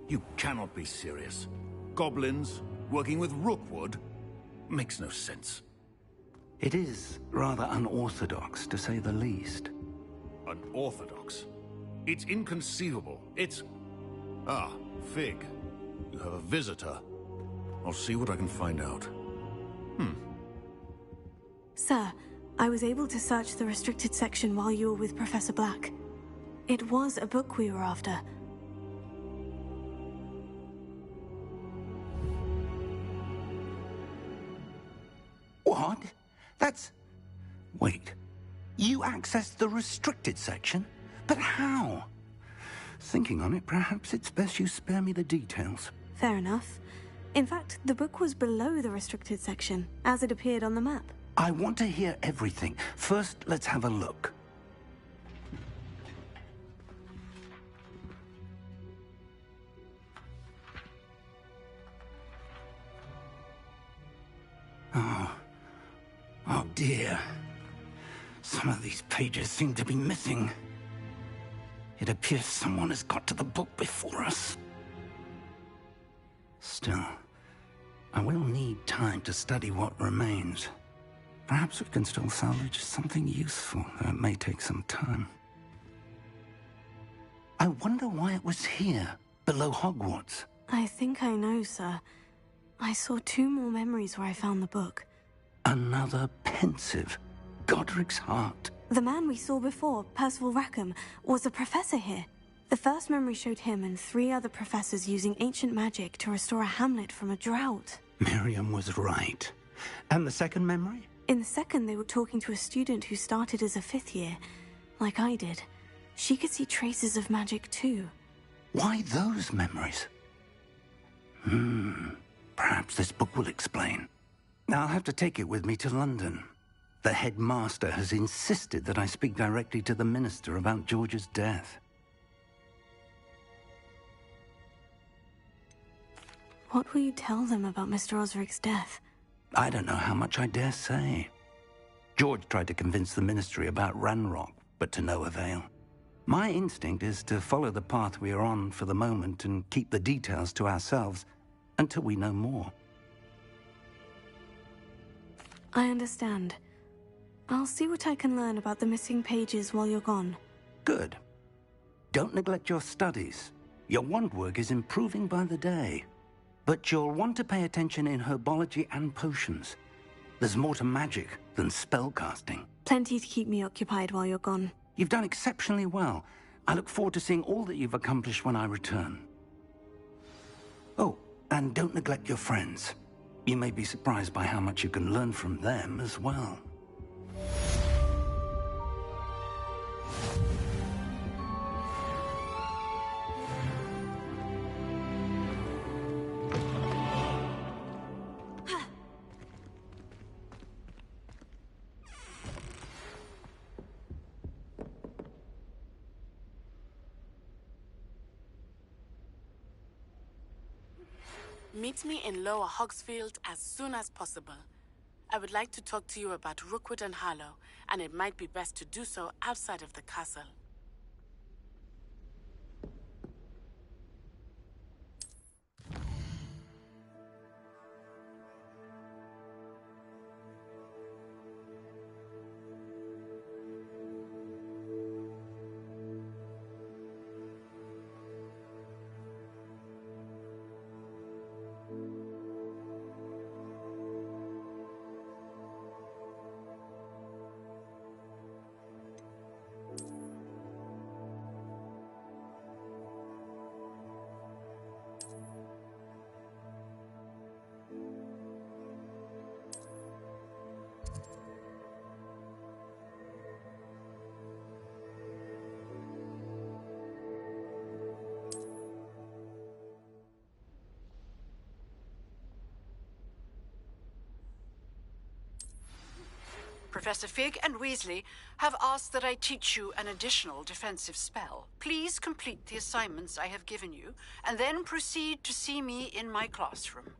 You cannot be serious. Goblins working with Rookwood? Makes no sense. It is rather unorthodox, to say the least. Unorthodox? It's inconceivable. It's... Ah, Fig. You have a visitor. I'll see what I can find out. Sir, I was able to search the restricted section while you were with Professor Black. It was a book we were after. What? That's... Wait. You accessed the restricted section? But how? Thinking on it, perhaps it's best you spare me the details. Fair enough. In fact, the book was below the restricted section, as it appeared on the map. I want to hear everything. First, let's have a look. Oh dear. Some of these pages seem to be missing. It appears someone has got to the book before us. Still, I will need time to study what remains. Perhaps we can still salvage something useful, though it may take some time. I wonder why it was here, below Hogwarts. I think I know, sir. I saw 2 more memories where I found the book. Another pensive. Godric's heart. The man we saw before, Percival Rackham, was a professor here. The first memory showed him and 3 other professors using ancient magic to restore a hamlet from a drought. Miriam was right. And the second memory? In the second, they were talking to a student who started as a 5th year, like I did. She could see traces of magic too. Why those memories? Perhaps this book will explain. I'll have to take it with me to London. The headmaster has insisted that I speak directly to the minister about George's death. What will you tell them about Mr. Osric's death? I don't know how much I dare say. George tried to convince the ministry about Ranrock, but to no avail. My instinct is to follow the path we are on for the moment and keep the details to ourselves until we know more. I understand. I'll see what I can learn about the missing pages while you're gone. Good. Don't neglect your studies. Your wand work is improving by the day. But you'll want to pay attention in herbology and potions. There's more to magic than spellcasting. Plenty to keep me occupied while you're gone. You've done exceptionally well. I look forward to seeing all that you've accomplished when I return. Oh, and don't neglect your friends. You may be surprised by how much you can learn from them as well. Meet me in Lower Hogsfield as soon as possible. I would like to talk to you about Rookwood and Harlow, and it might be best to do so outside of the castle. Professor Fig and Weasley have asked that I teach you an additional defensive spell. Please complete the assignments I have given you, and then proceed to see me in my classroom.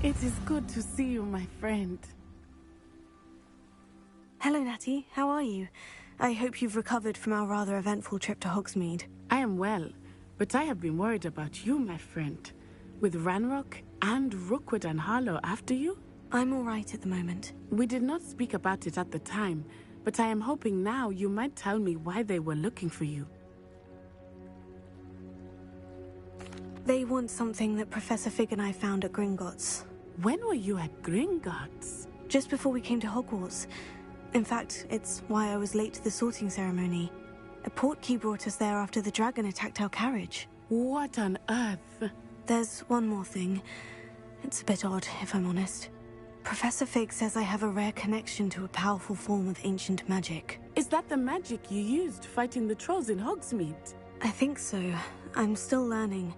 It is good to see you, my friend. Hello, Natty. How are you? I hope you've recovered from our rather eventful trip to Hogsmeade. I am well, but I have been worried about you, my friend. With Ranrock and Rookwood and Harlow after you? I'm all right at the moment. We did not speak about it at the time, but I am hoping now you might tell me why they were looking for you. They want something that Professor Fig and I found at Gringotts. When were you at Gringotts? Just before we came to Hogwarts. In fact, it's why I was late to the sorting ceremony. A portkey brought us there after the dragon attacked our carriage. What on earth? There's one more thing. It's a bit odd, if I'm honest. Professor Fig says I have a rare connection to a powerful form of ancient magic. Is that the magic you used fighting the trolls in Hogsmeade? I think so. I'm still learning.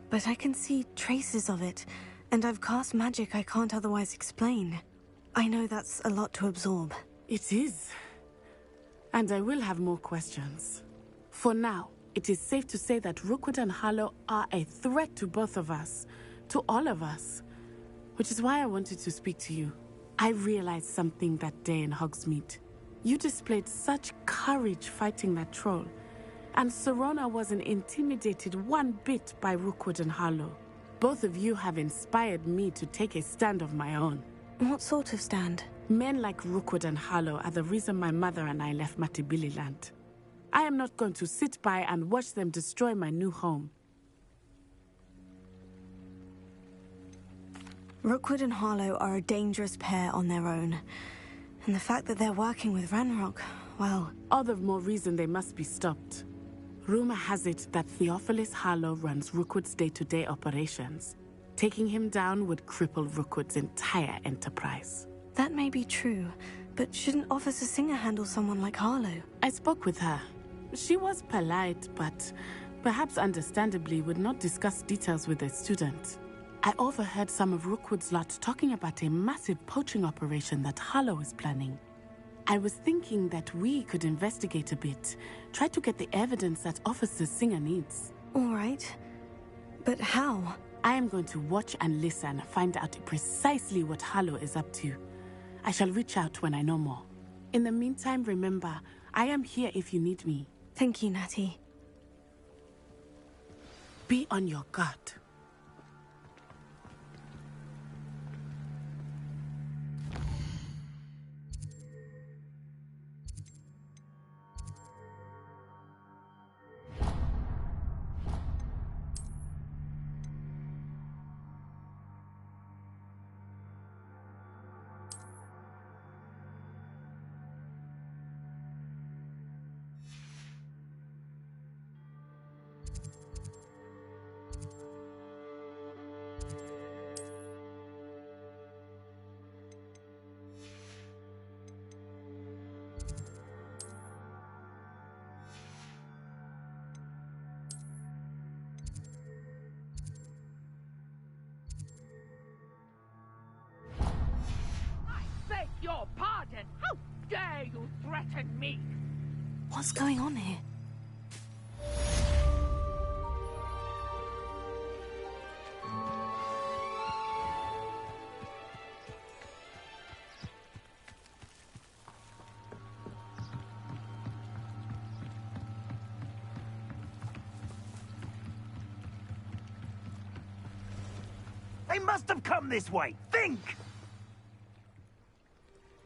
But I can see traces of it, and I've cast magic I can't otherwise explain. I know that's a lot to absorb. It is. And I will have more questions. For now, it is safe to say that Rookwood and Harlow are a threat to both of us, to all of us. Which is why I wanted to speak to you. I realized something that day in Hogsmeade. You displayed such courage fighting that troll, and Serona wasn't intimidated one bit by Rookwood and Harlow. Both of you have inspired me to take a stand of my own. What sort of stand? Men like Rookwood and Harlow are the reason my mother and I left Matibili land. I am not going to sit by and watch them destroy my new home. Rookwood and Harlow are a dangerous pair on their own. And the fact that they're working with Ranrock, well... All the more reason they must be stopped. Rumor has it that Theophilus Harlow runs Rookwood's day-to-day operations. Taking him down would cripple Rookwood's entire enterprise. That may be true, but shouldn't Officer Singer handle someone like Harlow? I spoke with her. She was polite, but perhaps understandably would not discuss details with a student. I overheard some of Rookwood's lot talking about a massive poaching operation that Harlow is planning. I was thinking that we could investigate a bit, try to get the evidence that Officer Singer needs. All right. But how? I am going to watch and listen, find out precisely what Harlow is up to. I shall reach out when I know more. In the meantime, remember, I am here if you need me. Thank you, Natty. Be on your guard. Your pardon! How dare you threaten me? What's going on here? They must have come this way. Think!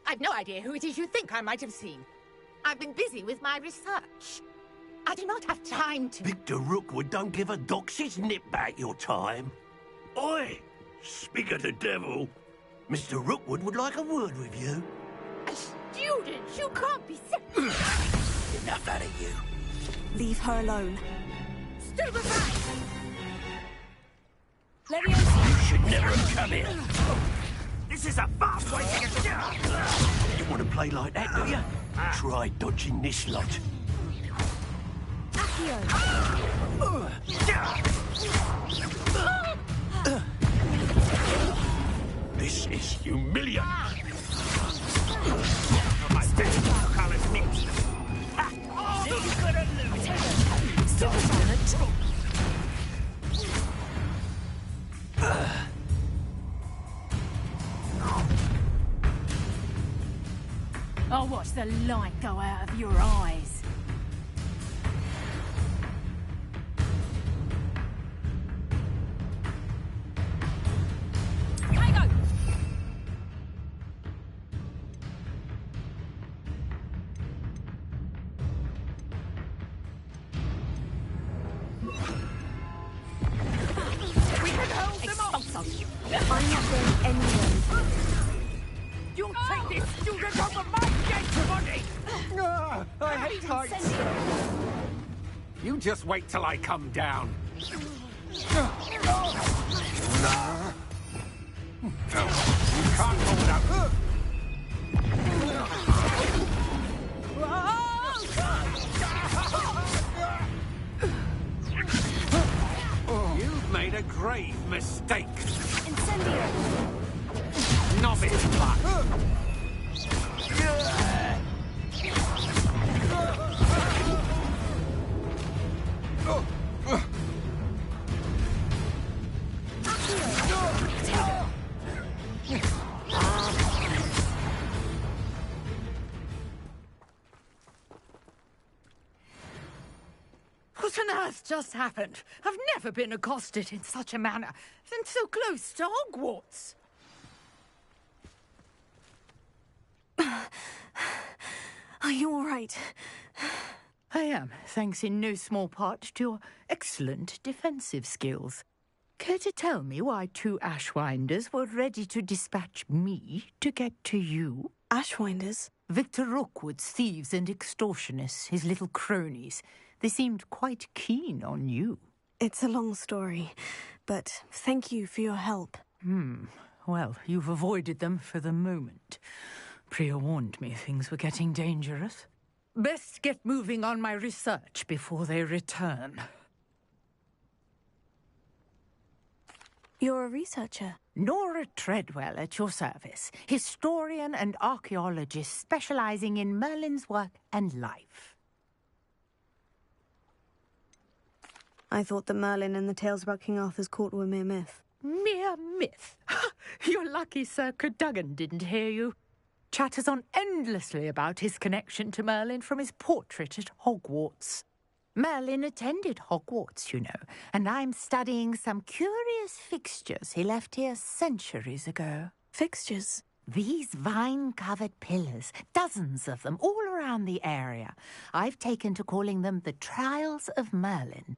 I've no idea who it is you think I might have seen. I've been busy with my research. I do not have time to... Victor Rookwood don't give a doxy's nip back your time. Oi! Speak of the devil. Mr. Rookwood would like a word with you. A student? You can't be... Enough out of you. Leave her alone. Stupefy! You should never have come here. This is a fast way to get down. You want to play like that, do you? Try dodging this lot. This is humiliating. My best colours nips. Oh, you're gonna lose. Stop it. I'll watch the light go out of your eyes. We can hold them off. I'm not going anywhere. You'll take this student over my dead body! I hate heights. You just wait till I come down. You can't hold out. You've made a grave mistake. Incendio! Novice luck. What on earth just happened? I've never been accosted in such a manner, and so close to Hogwarts. Are you all right? I am, thanks in no small part to your excellent defensive skills. Care to tell me why 2 Ashwinders were ready to dispatch me to get to you? Ashwinders? Victor Rookwood's thieves and extortionists, his little cronies. They seemed quite keen on you. It's a long story, but thank you for your help. Well, you've avoided them for the moment. Priya warned me things were getting dangerous. Best get moving on my research before they return. You're a researcher? Nora Treadwell at your service, historian and archaeologist specializing in Merlin's work and life. I thought that Merlin and the tales about King Arthur's court were mere myth. Mere myth? You're lucky Sir Cadogan didn't hear you. Chatters on endlessly about his connection to Merlin from his portrait at Hogwarts. Merlin attended Hogwarts, you know, and I'm studying some curious fixtures he left here centuries ago. Fixtures? These vine-covered pillars, dozens of them, all around the area. I've taken to calling them the Trials of Merlin.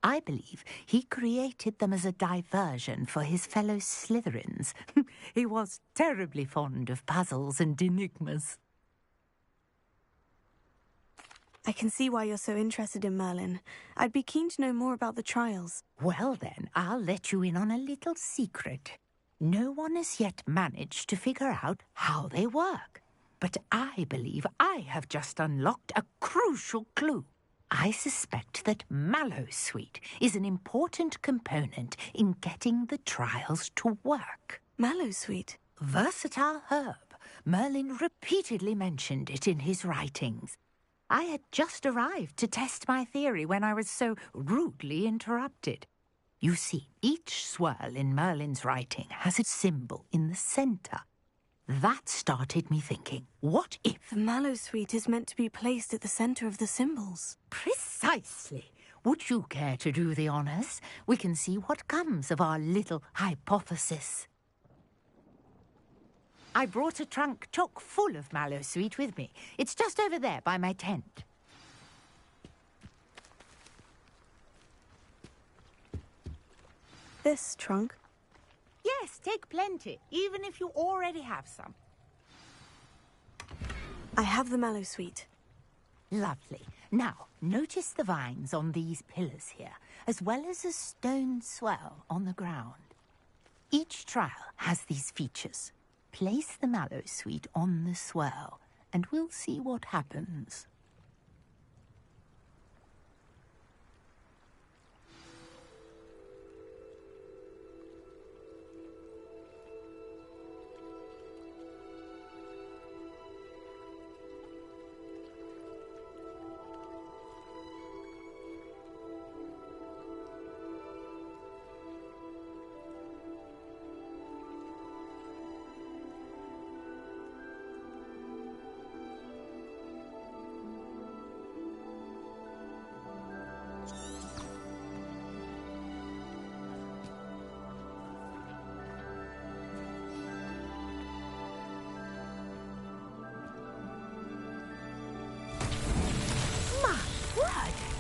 I believe he created them as a diversion for his fellow Slytherins. He was terribly fond of puzzles and enigmas. I can see why you're so interested in Merlin. I'd be keen to know more about the trials. Well then, I'll let you in on a little secret. No one has yet managed to figure out how they work. But I believe I have just unlocked a crucial clue. I suspect that Mallowsweet is an important component in getting the trials to work. Mallowsweet? Versatile herb. Merlin repeatedly mentioned it in his writings. I had just arrived to test my theory when I was so rudely interrupted. You see, each swirl in Merlin's writing has a symbol in the centre. That started me thinking, what if... The Mallowsweet is meant to be placed at the centre of the symbols. Precisely. Would you care to do the honours? We can see what comes of our little hypothesis. I brought a trunk chock full of Mallowsweet with me. It's just over there by my tent. This trunk? Yes, take plenty, even if you already have some. I have the Mallowsweet. Lovely. Now, notice the vines on these pillars here, as well as a stone swell on the ground. Each trial has these features. Place the Mallowsweet on the swell, and we'll see what happens.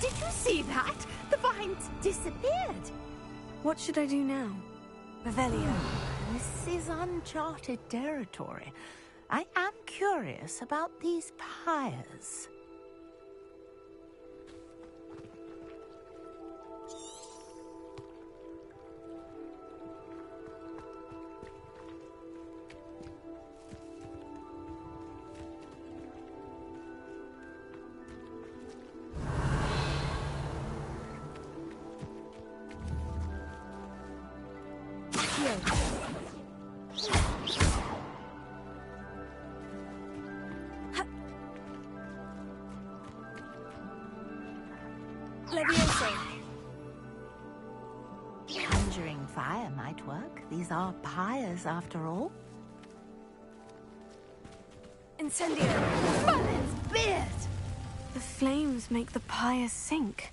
Did you see that? The vines disappeared. What should I do now? Revelio. This is uncharted territory. I am curious about these pyres. Conjuring fire might work. These are pyres, after all. Incendio! Merlin's beard! The flames make the pyre sink.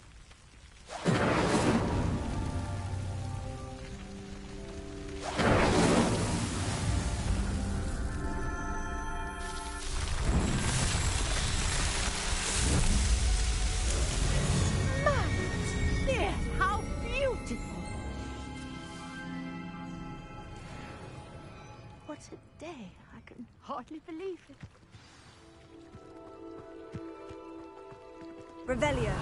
What a day. I can hardly believe it. Revelio.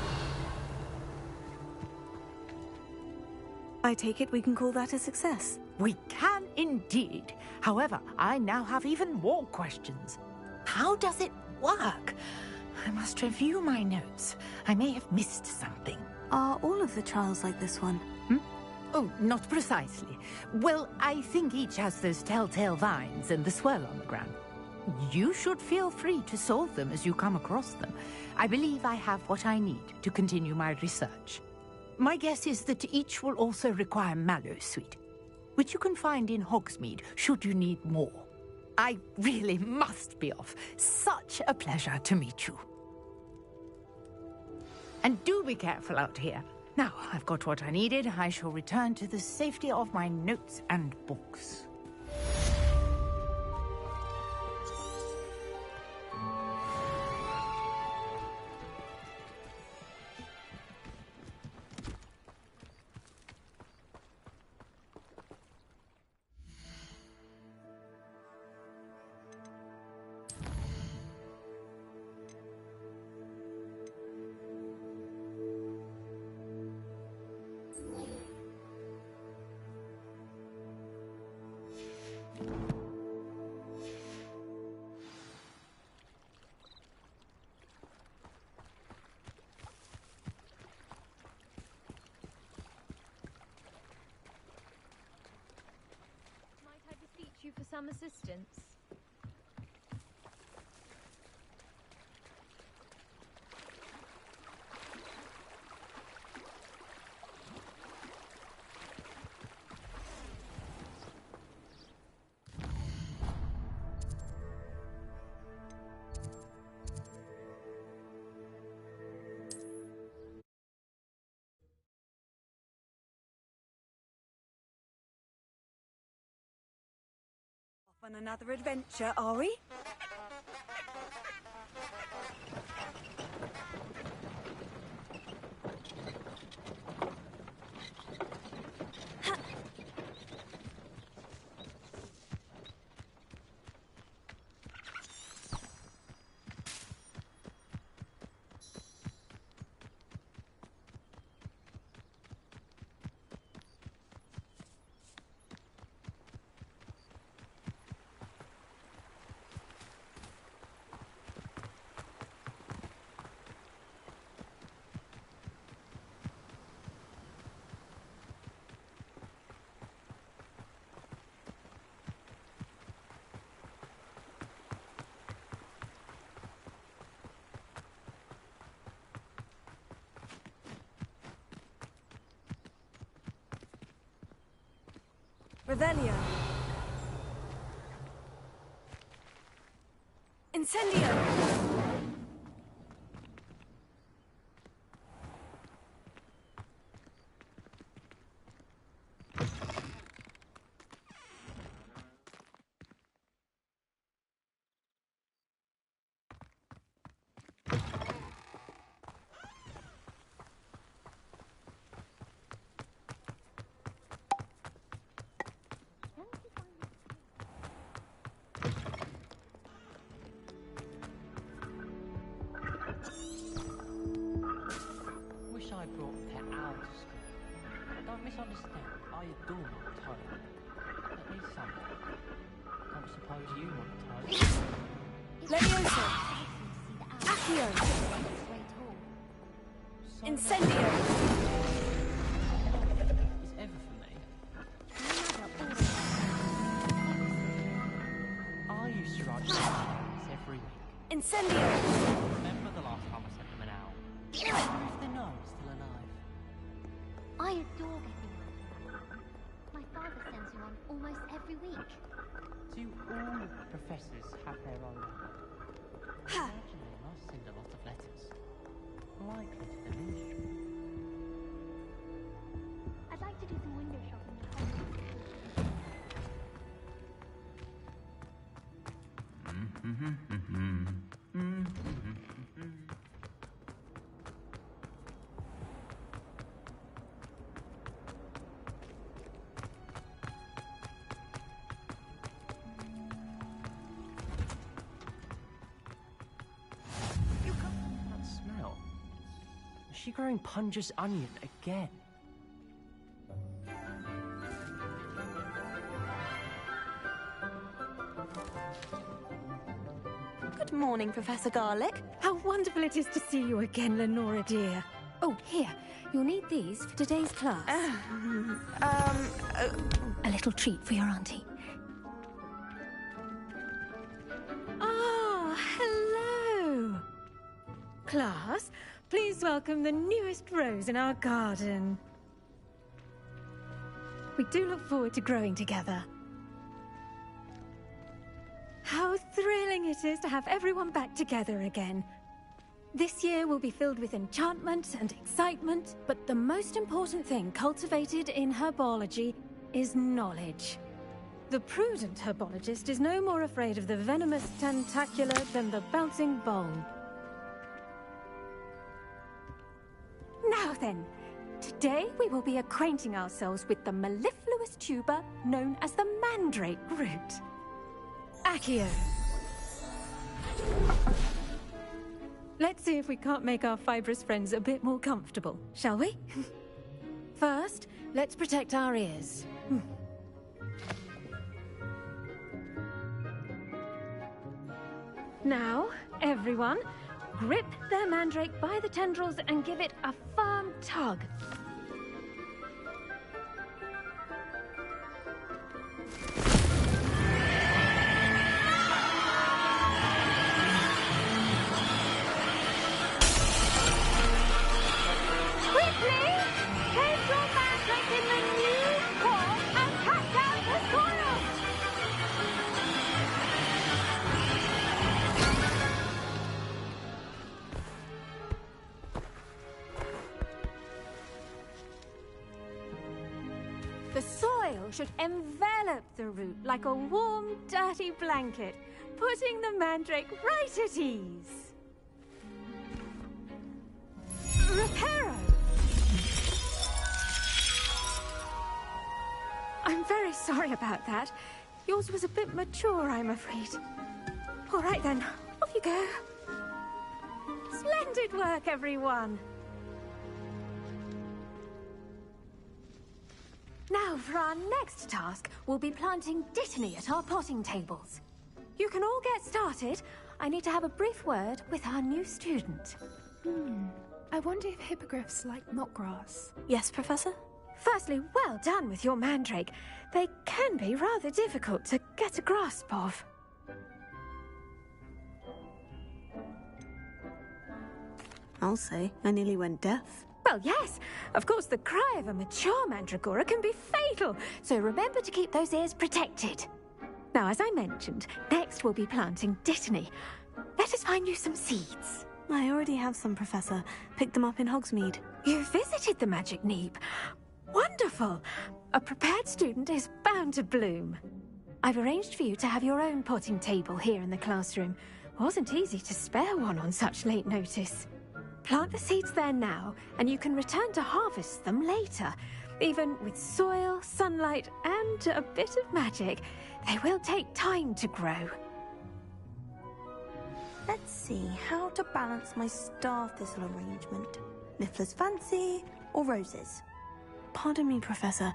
I take it we can call that a success. We can indeed. However, I now have even more questions. How does it work? I must review my notes. I may have missed something. Are all of the trials like this one? Oh, not precisely. Well, I think each has those telltale vines and the swirl on the ground. You should feel free to solve them as you come across them. I believe I have what I need to continue my research. My guess is that each will also require Mallowsweet, which you can find in Hogsmeade should you need more. I really must be off. Such a pleasure to meet you. And do be careful out here. Now, I've got what I needed. I shall return to the safety of my notes and books. You for some assistance. On another adventure, are we? Revelio. Incendio. I brought a pet owl to school. Don't misunderstand, I adore my toad. At least somewhat. Don't suppose you want a toad? Leviosa! Accio! Incendio! It's ever for me. I used to write stories every week. Incendio! Remember the last time I sent them an owl? If they know it's still alive. I adore getting one. My father sends me one almost every week. Do all professors have their own owl? I imagine they must send a lot of letters. Likely to the ministry. to do some window shopping at home. You come that smell. Is she growing Punja's onion again? Good morning, Professor Garlic. How wonderful it is to see you again, Lenora dear. Oh, here. You'll need these for today's class. A little treat for your auntie. Ah, hello. Class, please welcome the newest rose in our garden. We do look forward to growing together. How thrilling it is to have everyone back together again. This year will be filled with enchantment and excitement, but the most important thing cultivated in herbology is knowledge. The prudent herbologist is no more afraid of the venomous tentacula than the bouncing bulb. Now then, today we will be acquainting ourselves with the mellifluous tuber known as the mandrake root. Accio. Let's see if we can't make our fibrous friends a bit more comfortable, shall we? First, let's protect our ears. Now, everyone, grip their mandrake by the tendrils and give it a firm tug. The soil should envelop the root like a warm, dirty blanket, putting the mandrake right at ease. Reparo! I'm very sorry about that. Yours was a bit mature, I'm afraid. All right then, off you go. Splendid work, everyone. Now, for our next task, we'll be planting Dittany at our potting tables. You can all get started. I need to have a brief word with our new student. I wonder if hippogriffs like mock grass. Yes, Professor? Firstly, well done with your mandrake. They can be rather difficult to get a grasp of. I'll say, I nearly went deaf. Well, yes. Of course, the cry of a mature mandragora can be fatal, so remember to keep those ears protected. Now, as I mentioned, next we'll be planting Dittany. Let us find you some seeds. I already have some, Professor. Picked them up in Hogsmeade. You visited the Magic Neep. Wonderful! A prepared student is bound to bloom. I've arranged for you to have your own potting table here in the classroom. Wasn't easy to spare one on such late notice. Plant the seeds there now, and you can return to harvest them later. Even with soil, sunlight, and a bit of magic, they will take time to grow. Let's see how to balance my star thistle arrangement. Niffler's fancy or roses? Pardon me, Professor.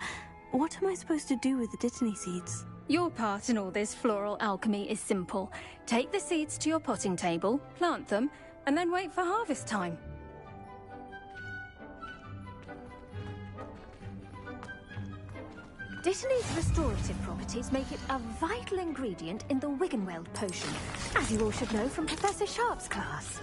What am I supposed to do with the Dittany seeds? Your part in all this floral alchemy is simple. Take the seeds to your potting table, plant them, and then wait for harvest time. Dittany's restorative properties make it a vital ingredient in the Wiggenweld potion, as you all should know from Professor Sharp's class.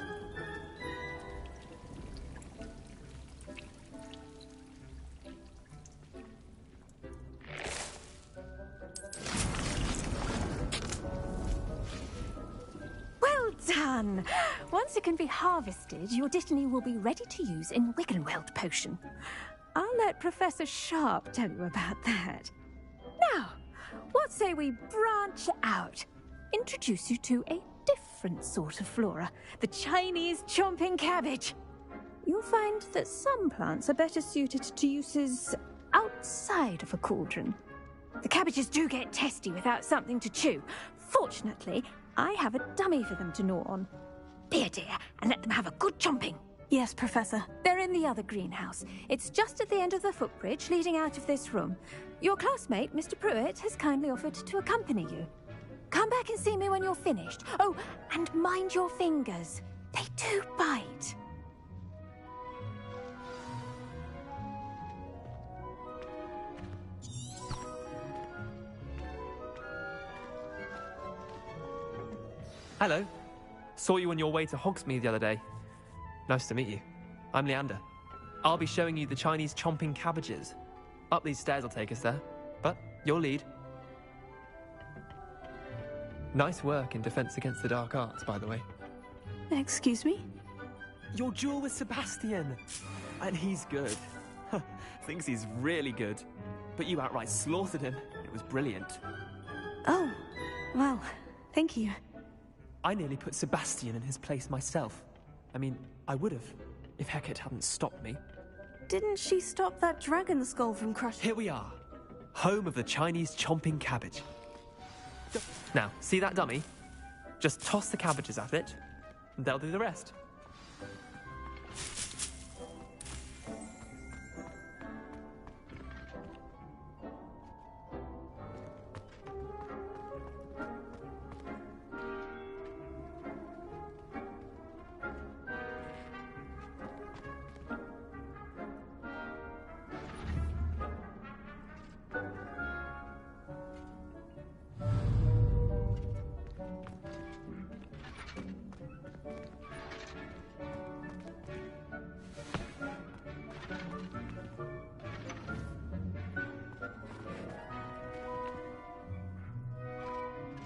Well done! Once it can be harvested, your Dittany will be ready to use in Wiggenweld potion. I'll let Professor Sharp tell you about that. Now, what say we branch out? Introduce you to a different sort of flora, the Chinese chomping cabbage. You'll find that some plants are better suited to uses outside of a cauldron. The cabbages do get testy without something to chew. Fortunately, I have a dummy for them to gnaw on. Be a dear and let them have a good chomping. Yes, Professor. They're in the other greenhouse. It's just at the end of the footbridge leading out of this room. Your classmate, Mr. Pruitt, has kindly offered to accompany you. Come back and see me when you're finished. Oh, and mind your fingers. They do bite. Hello. Saw you on your way to Hogsmeade the other day. Nice to meet you. I'm Leander. I'll be showing you the Chinese chomping cabbages. Up these stairs will take us there, but you'll lead. Nice work in Defense Against the Dark Arts, by the way. Excuse me? Your duel with Sebastian! And he's good. Thinks he's really good. But you outright slaughtered him. It was brilliant. Oh, well, thank you. I nearly put Sebastian in his place myself. I mean, I would have, if Hecat hadn't stopped me. Didn't she stop that dragon skull from crushing? Here we are, home of the Chinese chomping cabbage. Now, see that dummy? Just toss the cabbages at it, and they'll do the rest.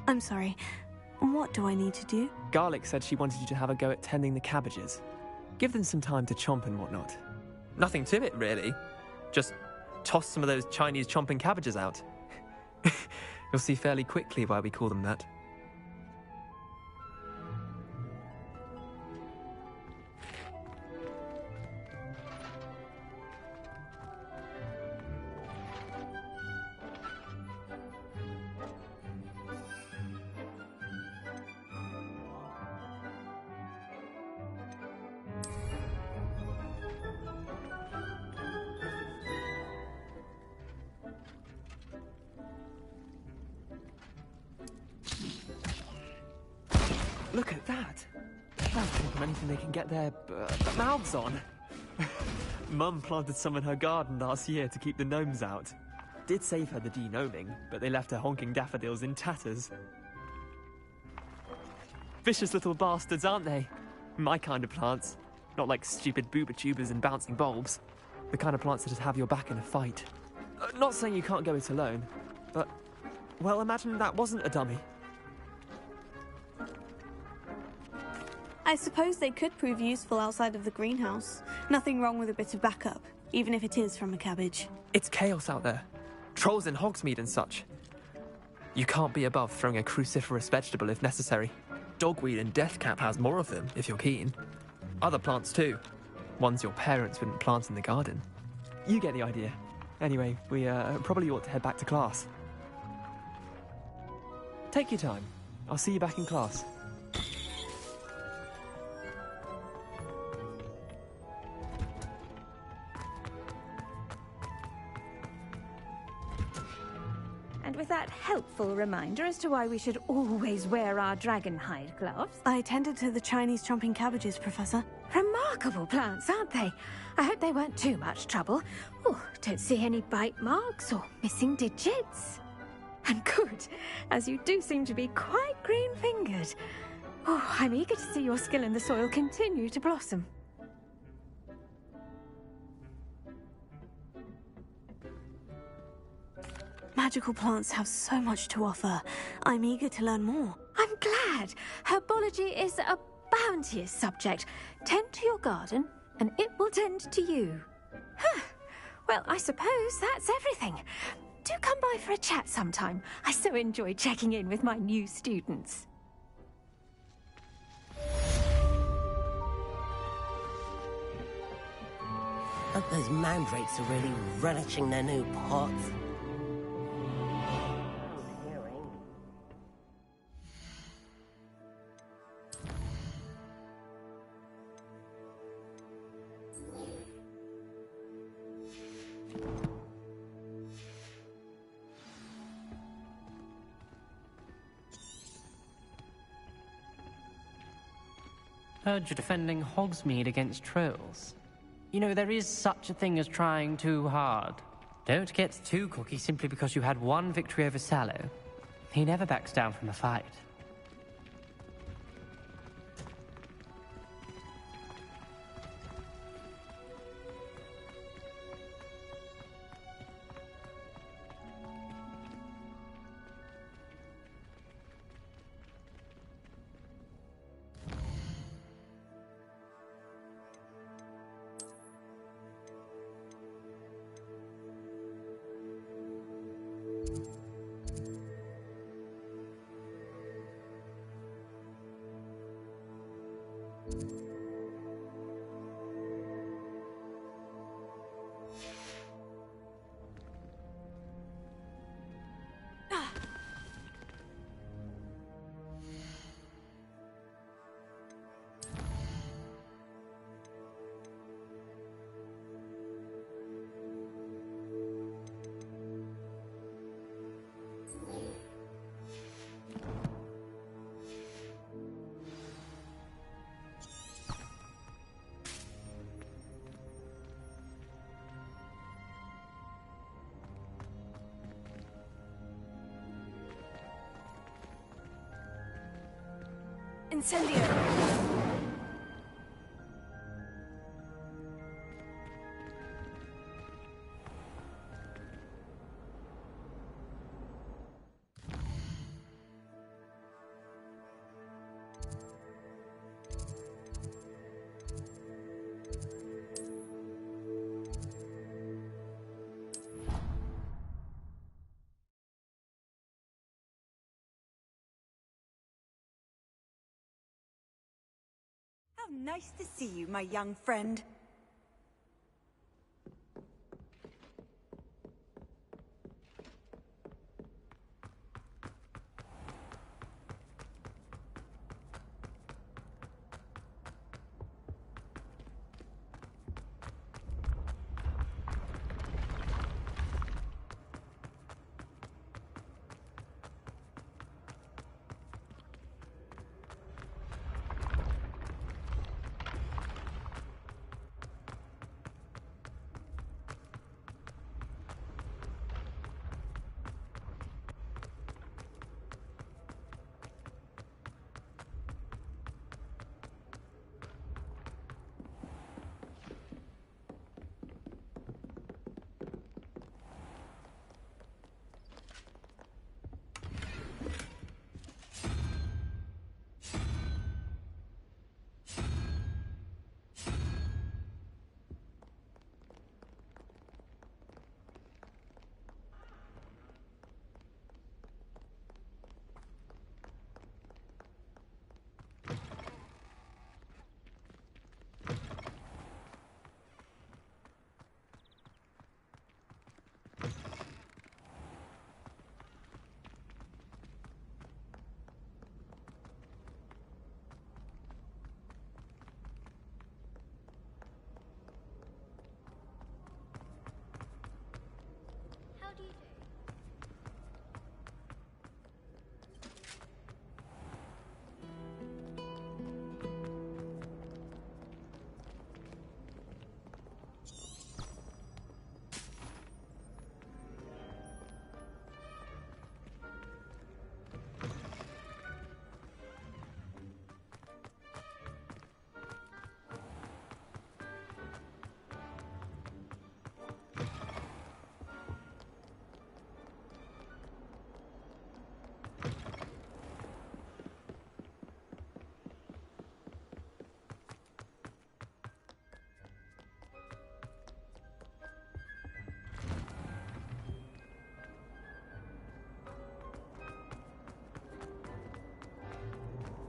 I'm sorry. What do I need to do? Garlic said she wanted you to have a go at tending the cabbages. Give them some time to chomp and whatnot. Nothing to it, really. Just toss some of those Chinese chomping cabbages out. You'll see fairly quickly why we call them that. Look at that! They're chomping anything they can get their mouths on. Mum planted some in her garden last year to keep the gnomes out. Did save her the de-gnoming, but they left her honking daffodils in tatters. Vicious little bastards, aren't they? My kind of plants. Not like stupid booba tubers and bouncing bulbs. The kind of plants that just have your back in a fight. Not saying you can't go it alone, but... well, imagine that wasn't a dummy. I suppose they could prove useful outside of the greenhouse. Nothing wrong with a bit of backup, even if it is from a cabbage. It's chaos out there. Trolls in Hogsmeade and such. You can't be above throwing a cruciferous vegetable if necessary. Dogweed and deathcap has more of them, if you're keen. Other plants too. Ones your parents wouldn't plant in the garden. You get the idea. Anyway, we probably ought to head back to class. Take your time. I'll see you back in class. And with that helpful reminder as to why we should always wear our dragonhide gloves... I attended to the Chinese chomping cabbages, Professor. Remarkable plants, aren't they? I hope they weren't too much trouble. Oh, don't see any bite marks or missing digits. And good, as you do seem to be quite green-fingered. Oh, I'm eager to see your skill in the soil continue to blossom. Magical plants have so much to offer. I'm eager to learn more. I'm glad. Herbology is a bounteous subject. Tend to your garden, and it will tend to you. Huh. Well, I suppose that's everything. Do come by for a chat sometime. I so enjoy checking in with my new students. Hope those mandrakes are really relishing their new pots. Heard you're defending Hogsmeade against trolls. You know, there is such a thing as trying too hard. Don't get too cocky simply because you had one victory over Sallow. He never backs down from a fight. Incendio! How nice to see you, my young friend.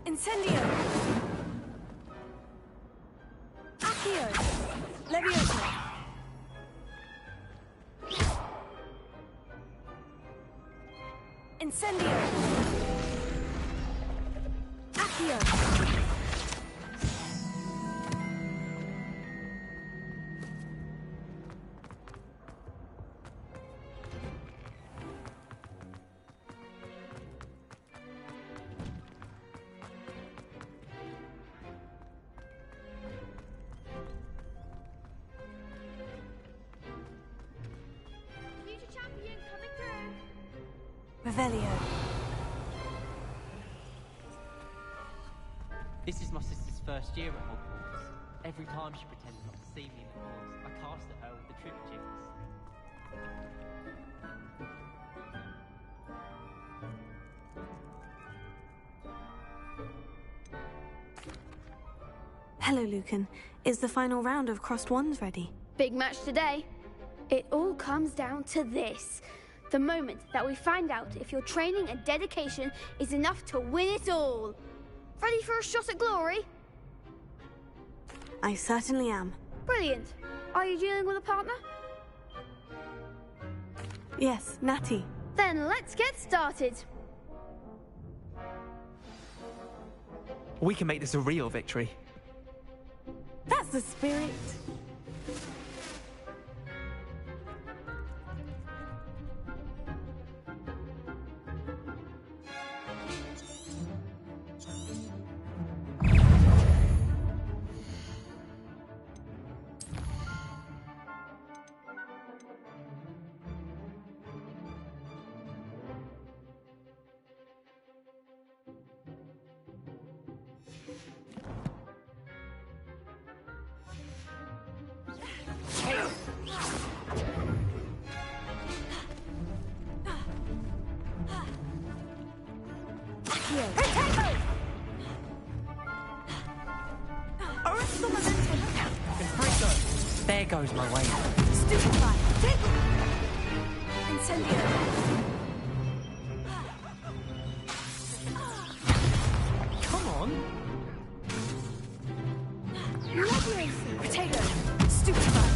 Incendio! Accio! Leviosa! Incendio! Accio! Revelio. This is my sister's first year at Hogwarts. Every time she pretended not to see me in the course, I cast at her with the trick jigs. Hello, Lucan. Is the final round of Crossed Wands ready? Big match today. It all comes down to this. The moment that we find out if your training and dedication is enough to win it all. Ready for a shot at glory? I certainly am. Brilliant. Are you dealing with a partner? Yes, Natty. Then let's get started. We can make this a real victory. That's the spirit. There goes my way. Stupefy! Incendio! Come on! Leviosa! Potato! Stupefy!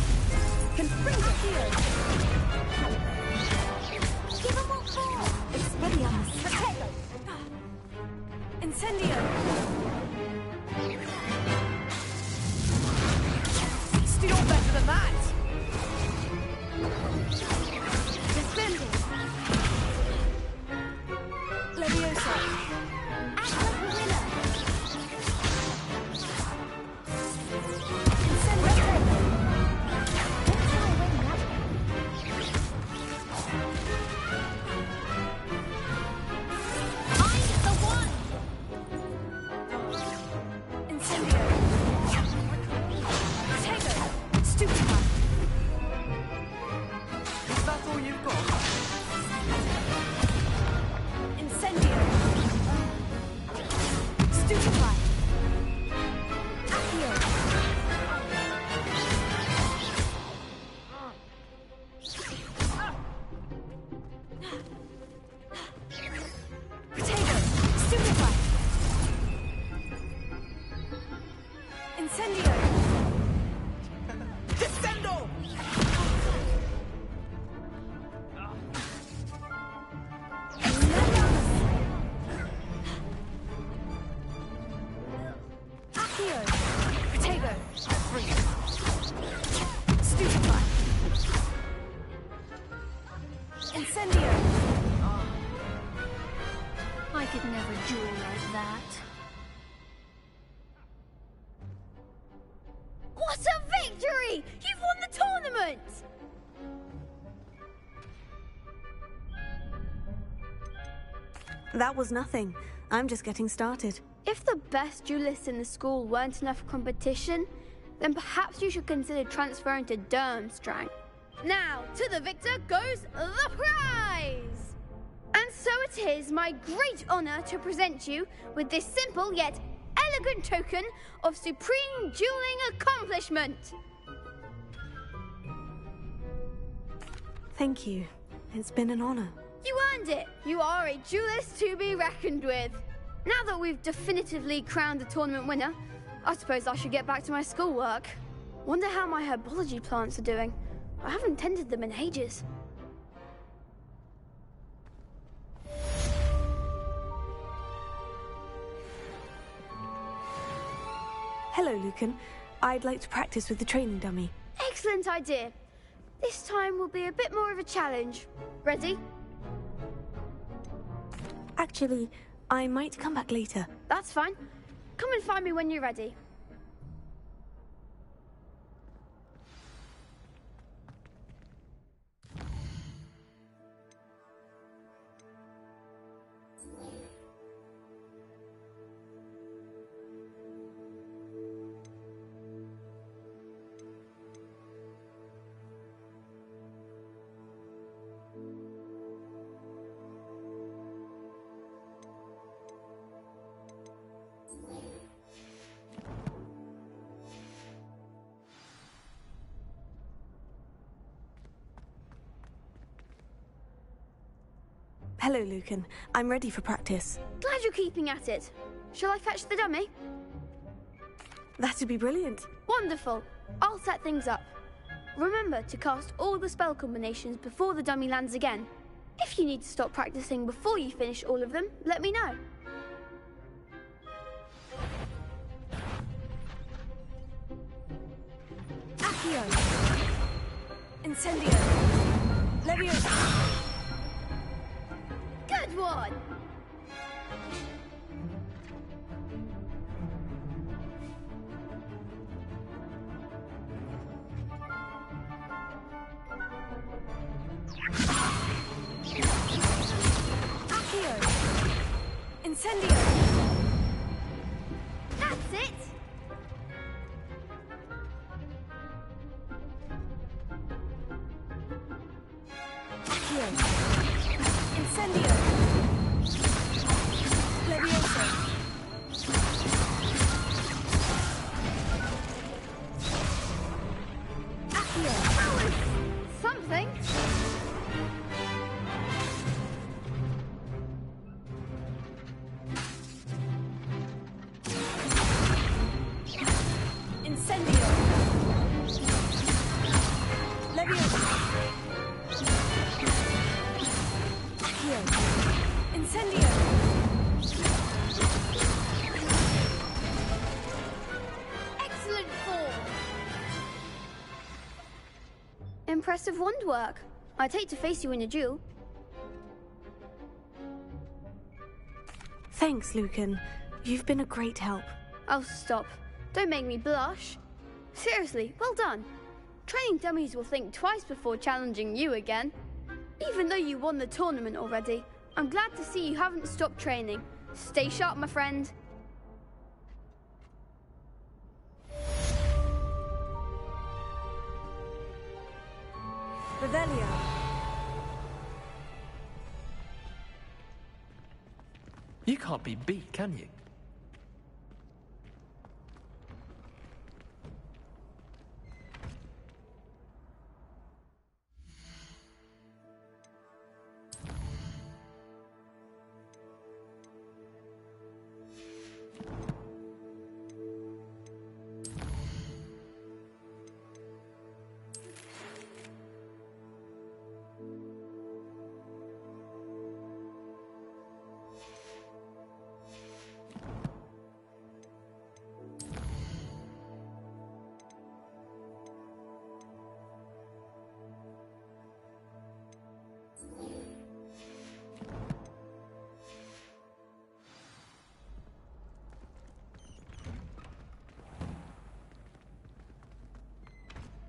Confringo! Give him what for! Expelliarmus! Potato! Incendio! You're better than that! Defending! Leviosa! Act like a winner! Incendio! I'm the one! Incendio! Stupefy! Is that all you've got? Incendio! Stupefy! Accio! Potato! Stupefy! Incendio! Descendo! Accio! Potato! Stupefy! Incendio! I could never duel like that. What a victory! You've won the tournament! That was nothing. I'm just getting started. If the best duelists in the school weren't enough competition, then perhaps you should consider transferring to Durmstrang. Now, to the victor goes the prize! And so it is my great honor to present you with this simple yet elegant token of supreme dueling accomplishment. Thank you. It's been an honor. You earned it. You are a duelist to be reckoned with. Now that we've definitively crowned the tournament winner, I suppose I should get back to my schoolwork. Wonder how my herbology plants are doing. I haven't tended them in ages. Hello, Lucan. I'd like to practice with the training dummy. Excellent idea. This time will be a bit more of a challenge. Ready? Actually, I might come back later. That's fine. Come and find me when you're ready. Hello, Lucan. I'm ready for practice. Glad you're keeping at it. Shall I fetch the dummy? That'd be brilliant. Wonderful. I'll set things up. Remember to cast all the spell combinations before the dummy lands again. If you need to stop practicing before you finish all of them, let me know. Accio. Incendio. Leviosa. Good one! Accio. Incendio. That's it! Accio. Incendio. Leviosa. Accio. That was something. Incendio. Leviosa. Accio. Incendio. Excellent form. Impressive wand work. I'd hate to face you in a duel. Thanks, Lucan. You've been a great help. Oh, stop. Don't make me blush. Seriously, well done. Training dummies will think twice before challenging you again. Even though you won the tournament already, I'm glad to see you haven't stopped training. Stay sharp, my friend. Revelio. You can't be beat, can you?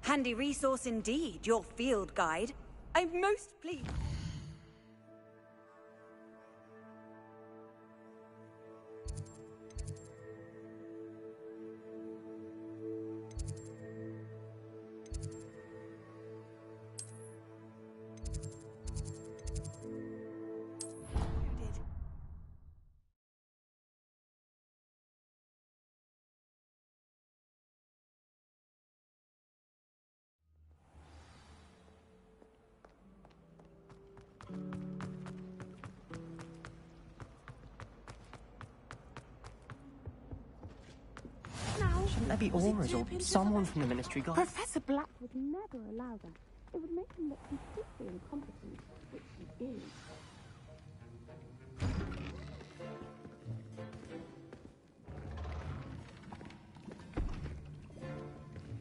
Handy resource indeed, your field guide. I'm most pleased. Shouldn't there be auras or someone from the Ministry guide? Professor Black would never allow that. It would make him look completely incompetent, which he is.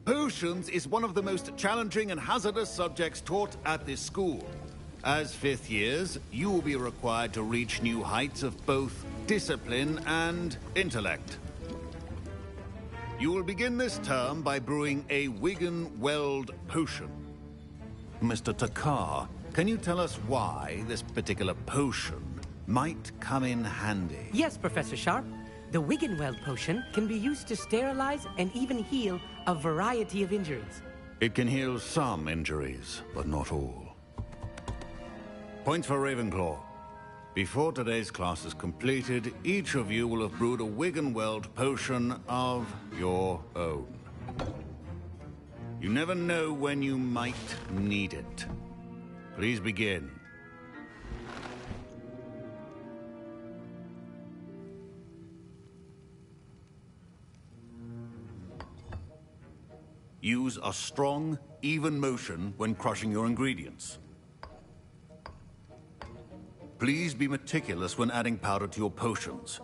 Potions is one of the most challenging and hazardous subjects taught at this school. As fifth years, you will be required to reach new heights of both discipline and intellect. You will begin this term by brewing a Wigan-Weld potion. Mr. Takar, can you tell us why this particular potion might come in handy? Yes, Professor Sharp. The Wigan-Weld potion can be used to sterilize and even heal a variety of injuries. It can heal some injuries, but not all. Points for Ravenclaw. Before today's class is completed, each of you will have brewed a Wigan-Weld potion of your own. You never know when you might need it. Please begin. Use a strong, even motion when crushing your ingredients. Please be meticulous when adding powder to your potions.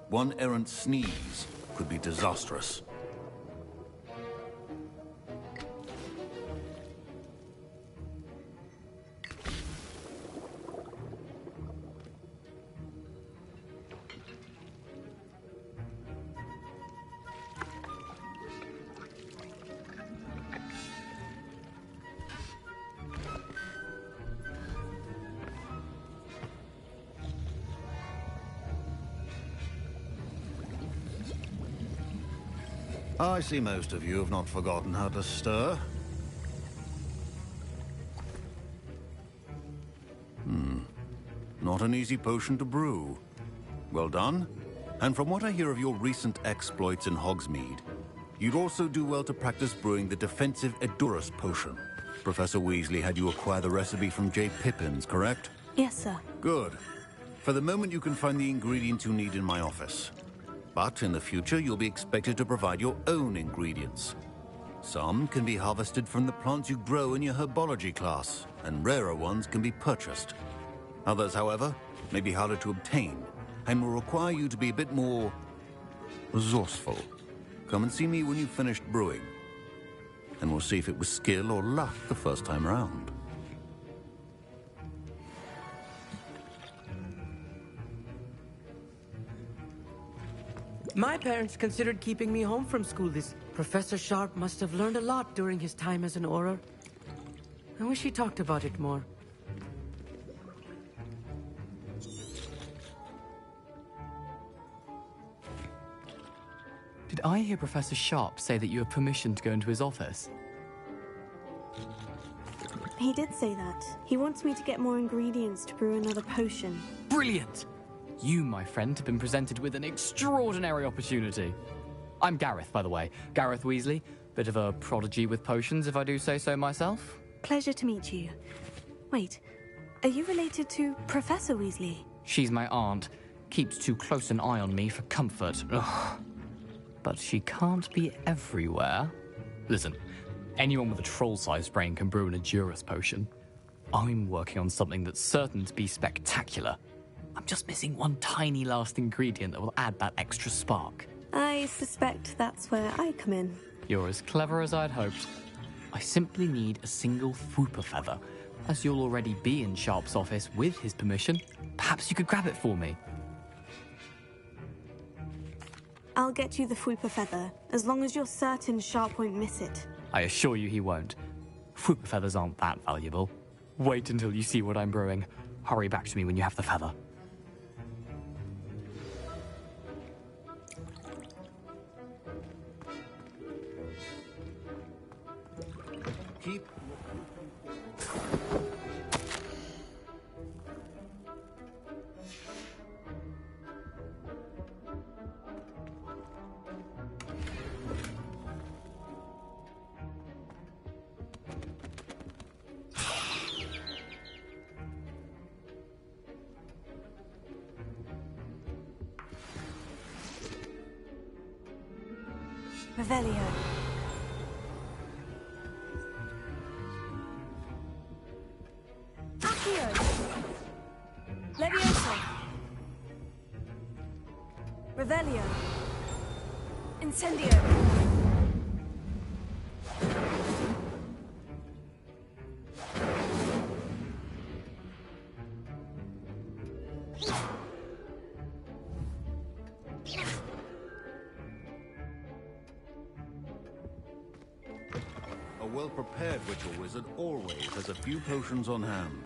One errant sneeze could be disastrous. I see most of you have not forgotten how to stir. Not an easy potion to brew. Well done. And from what I hear of your recent exploits in Hogsmeade, you'd also do well to practice brewing the defensive Edurus potion. Professor Weasley had you acquire the recipe from J. Pippin's, correct? Yes, sir. Good. For the moment, you can find the ingredients you need in my office. But in the future, you'll be expected to provide your own ingredients. Some can be harvested from the plants you grow in your herbology class, and rarer ones can be purchased. Others, however, may be harder to obtain, and will require you to be a bit more resourceful. Come and see me when you've finished brewing, and we'll see if it was skill or luck the first time round. My parents considered keeping me home from school this... Professor Sharp must have learned a lot during his time as an Auror. I wish he talked about it more. Did I hear Professor Sharp say that you have permission to go into his office? He did say that. He wants me to get more ingredients to brew another potion. Brilliant! You, my friend, have been presented with an extraordinary opportunity. I'm Gareth, by the way. Gareth Weasley. Bit of a prodigy with potions, if I do say so myself. Pleasure to meet you. Wait, are you related to Professor Weasley? She's my aunt. Keeps too close an eye on me for comfort. Ugh. But she can't be everywhere. Listen, anyone with a troll-sized brain can brew an Edurus potion. I'm working on something that's certain to be spectacular. I'm just missing one tiny last ingredient that will add that extra spark. I suspect that's where I come in. You're as clever as I'd hoped. I simply need a single Fwooper feather. As you'll already be in Sharp's office with his permission, perhaps you could grab it for me. I'll get you the Fwooper feather, as long as you're certain Sharp won't miss it. I assure you he won't. Fwooper feathers aren't that valuable. Wait until you see what I'm brewing. Hurry back to me when you have the feather. Keep... Revelio. Accio. Levioso. Revelio. Incendio. A well-prepared ritual wizard always has a few potions on hand.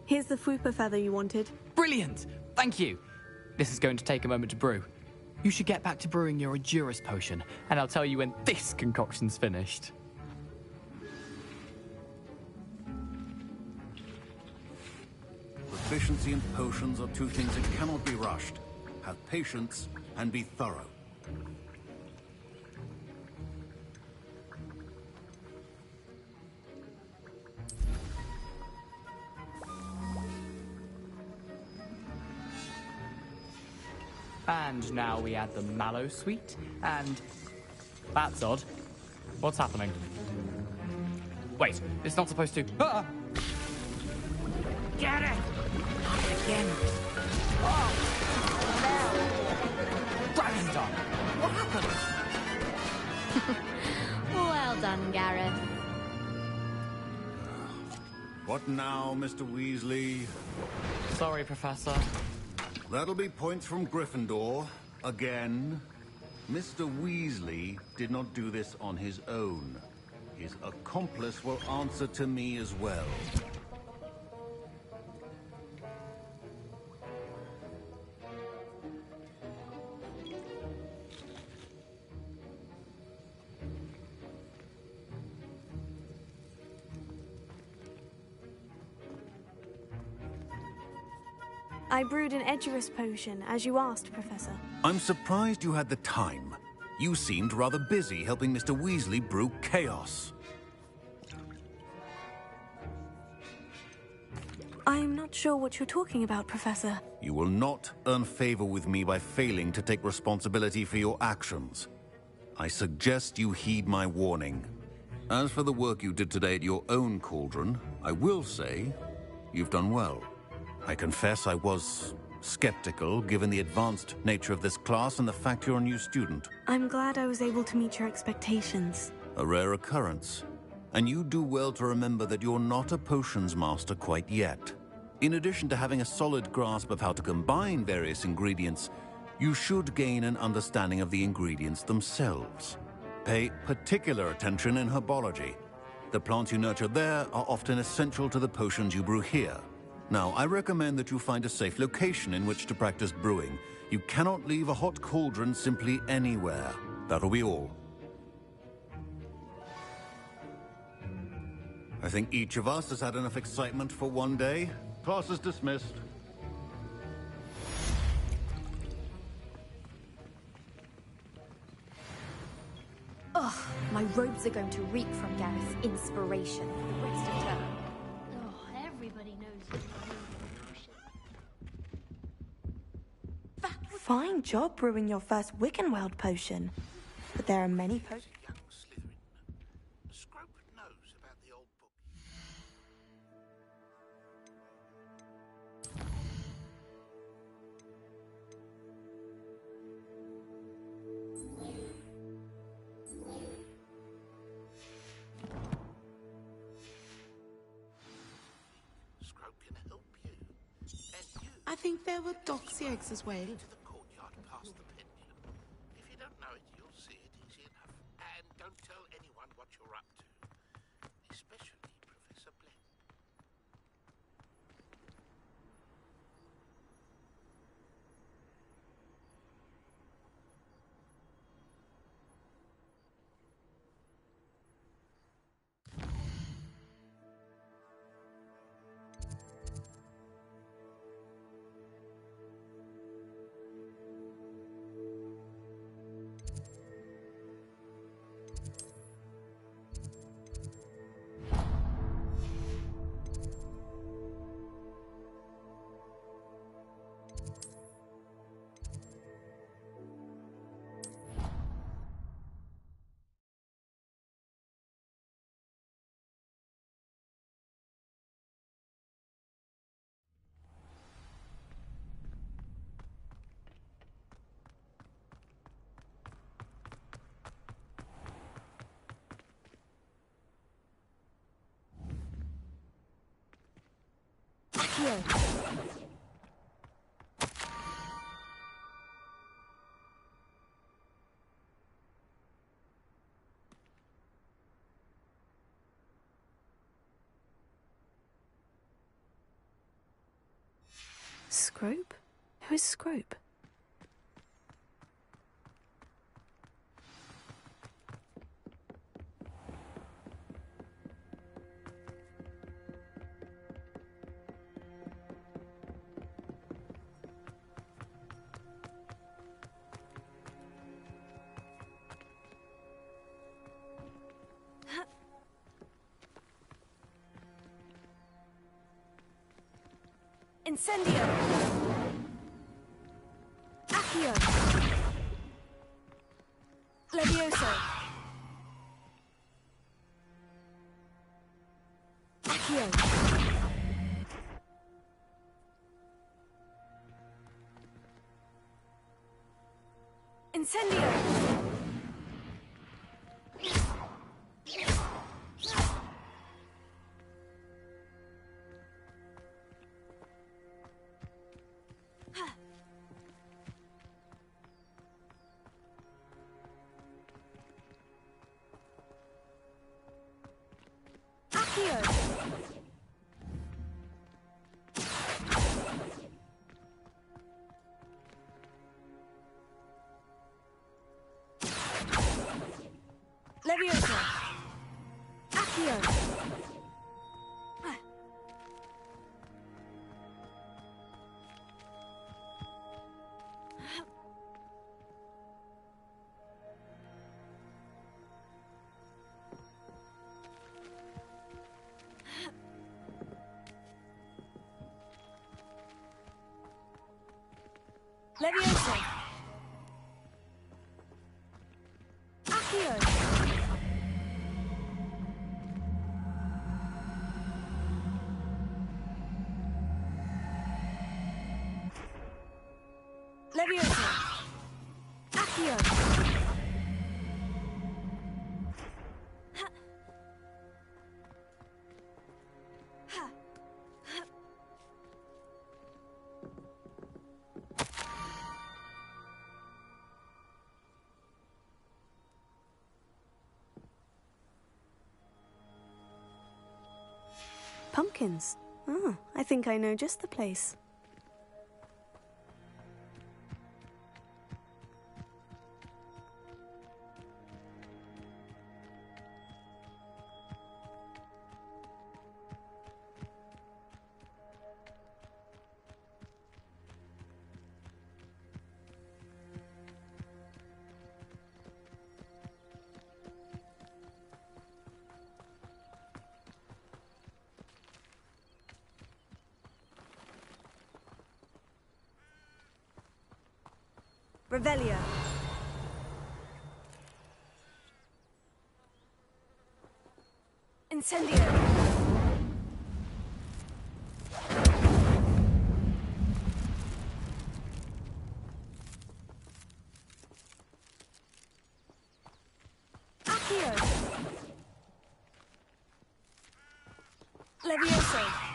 Here's the Fupa feather you wanted. Brilliant! Thank you! This is going to take a moment to brew. You should get back to brewing your Adurus potion, and I'll tell you when this concoction's finished. Proficiency and potions are two things that cannot be rushed. Have patience and be thorough. And now we add the mallow sweet, and... That's odd. What's happening? Wait, it's not supposed to... Ah! Get it! Again. Oh! Dragon's done! What happened? Well done, Gareth. What now, Mr. Weasley? Sorry, Professor. That'll be points from Gryffindor. Again. Mr. Weasley did not do this on his own. His accomplice will answer to me as well. I brewed an Edurus potion, as you asked, Professor. I'm surprised you had the time. You seemed rather busy helping Mr. Weasley brew chaos. I'm not sure what you're talking about, Professor. You will not earn favor with me by failing to take responsibility for your actions. I suggest you heed my warning. As for the work you did today at your own cauldron, I will say you've done well. I confess I was skeptical, given the advanced nature of this class and the fact you're a new student. I'm glad I was able to meet your expectations. A rare occurrence. And you do well to remember that you're not a potions master quite yet. In addition to having a solid grasp of how to combine various ingredients, you should gain an understanding of the ingredients themselves. Pay particular attention in herbology. The plants you nurture there are often essential to the potions you brew here. Now, I recommend that you find a safe location in which to practice brewing. You cannot leave a hot cauldron simply anywhere. That'll be all. I think each of us has had enough excitement for one day. Class is dismissed. Ugh, my robes are going to reek from Gareth's inspiration for the rest of term. Oh, everybody knows. Fine job brewing your first Wiccanweld potion. But there are many potions. Scrope knows about the old book. Scrope can help you. And you I think there were doxy eggs as well. to the courtyard past the pendulum. If you don't know it, you'll see it easy enough. And don't tell anyone what you're up to. Especially Professor Blaine. Accio. Scrope? Who is Scrope? Incendio! Accio! Levioso! Accio! Incendio! Levioso! Accio! Levioso! Accio! Levioso! Accio! Pumpkins. Oh, I think I know just the place. Revelio. Incendio. Accio. Levioso.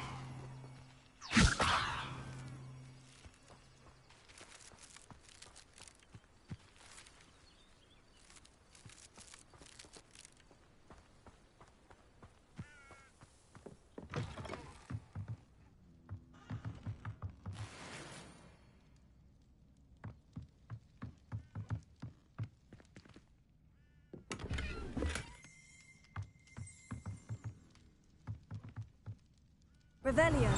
Revelio.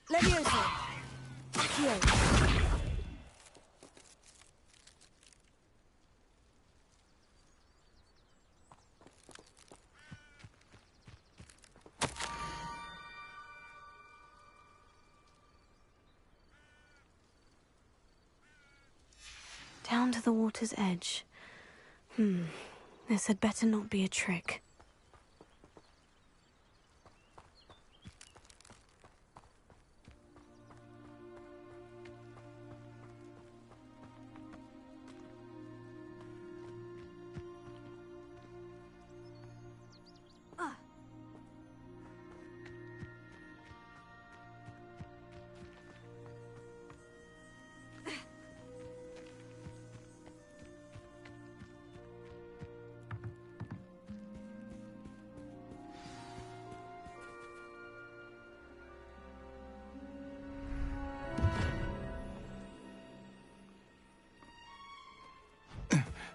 Levioso. Accio. Down to the water's edge. This had better not be a trick.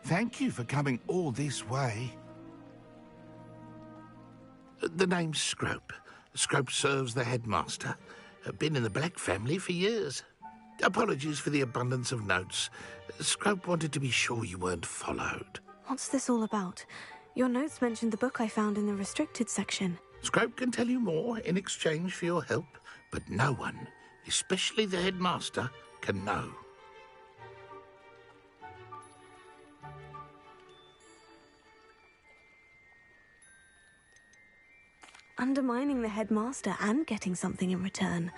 Thank you for coming all this way. The name's Scrope. Scrope serves the headmaster. Been in the Black family for years. Apologies for the abundance of notes. Scrope wanted to be sure you weren't followed. What's this all about? Your notes mentioned the book I found in the restricted section. Scrope can tell you more in exchange for your help, but no one, especially the headmaster, can know. Undermining the headmaster and getting something in return.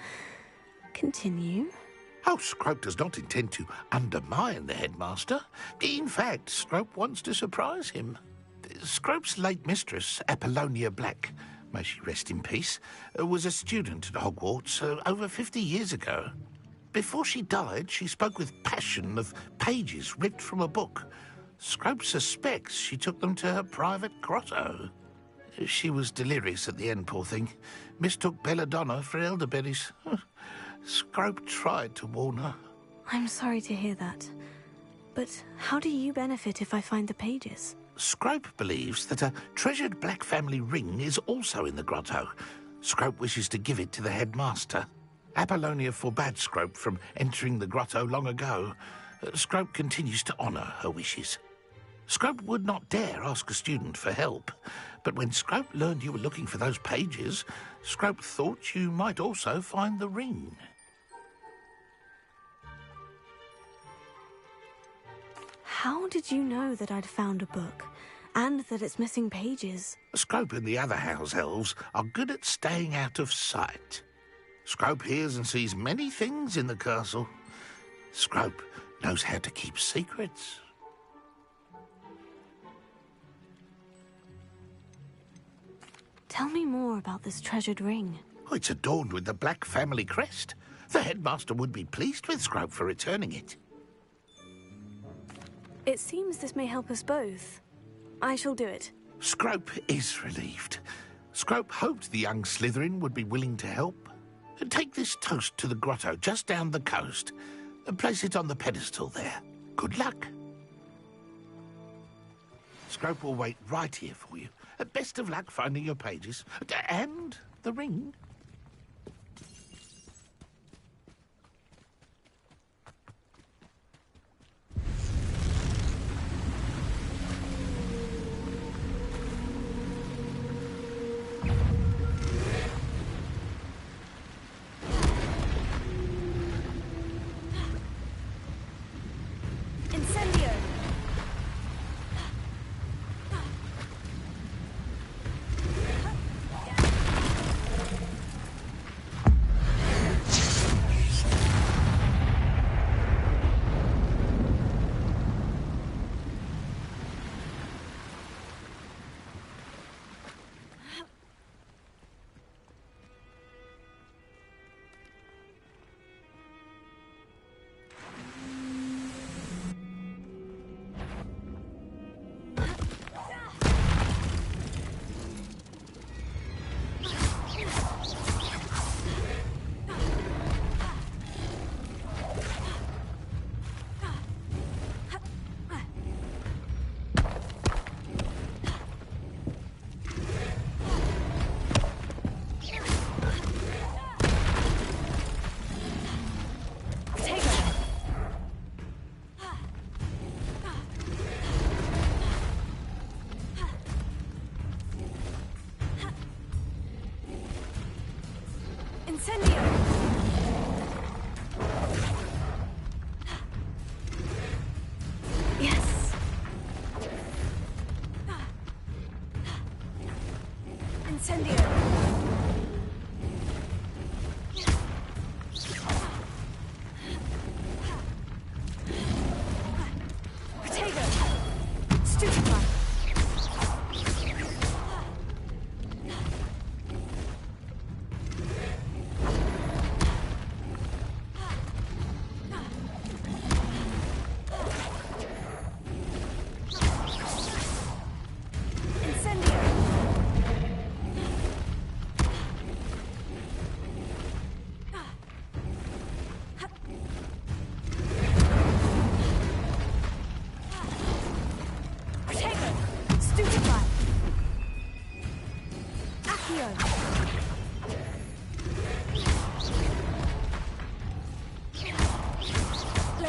Continue. Oh, Scrope does not intend to undermine the headmaster. In fact, Scrope wants to surprise him. Scrope's late mistress, Apollonia Black, may she rest in peace, was a student at Hogwarts over 50 years ago. Before she died, she spoke with passion of pages ripped from a book. Scrope suspects she took them to her private grotto. She was delirious at the end, poor thing. Mistook belladonna for elderberries. Scrope tried to warn her. I'm sorry to hear that. But how do you benefit if I find the pages? Scrope believes that a treasured Black family ring is also in the grotto. Scrope wishes to give it to the headmaster. Apollonia forbade Scrope from entering the grotto long ago. Scrope continues to honour her wishes. Scrope would not dare ask a student for help, but when Scrope learned you were looking for those pages, Scrope thought you might also find the ring. How did you know that I'd found a book, and that it's missing pages? Scrope and the other house elves are good at staying out of sight. Scrope hears and sees many things in the castle. Scrope knows how to keep secrets. Tell me more about this treasured ring. Oh, it's adorned with the Black family crest. The headmaster would be pleased with Scrope for returning it. It seems this may help us both. I shall do it. Scrope is relieved. Scrope hoped the young Slytherin would be willing to help. Take this toast to the grotto just down the coast and place it on the pedestal there. Good luck. Scrope will wait right here for you. Best of luck finding your pages. And the ring. Incendio!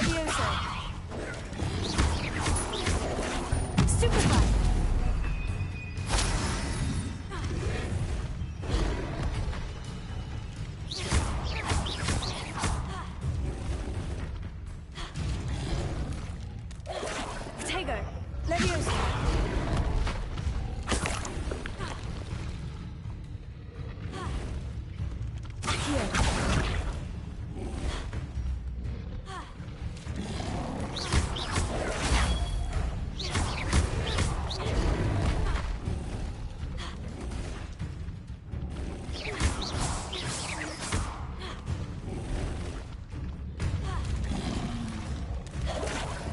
Levioso. Stupefy. Protego. Levioso.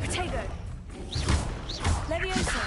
Protego. Levioso.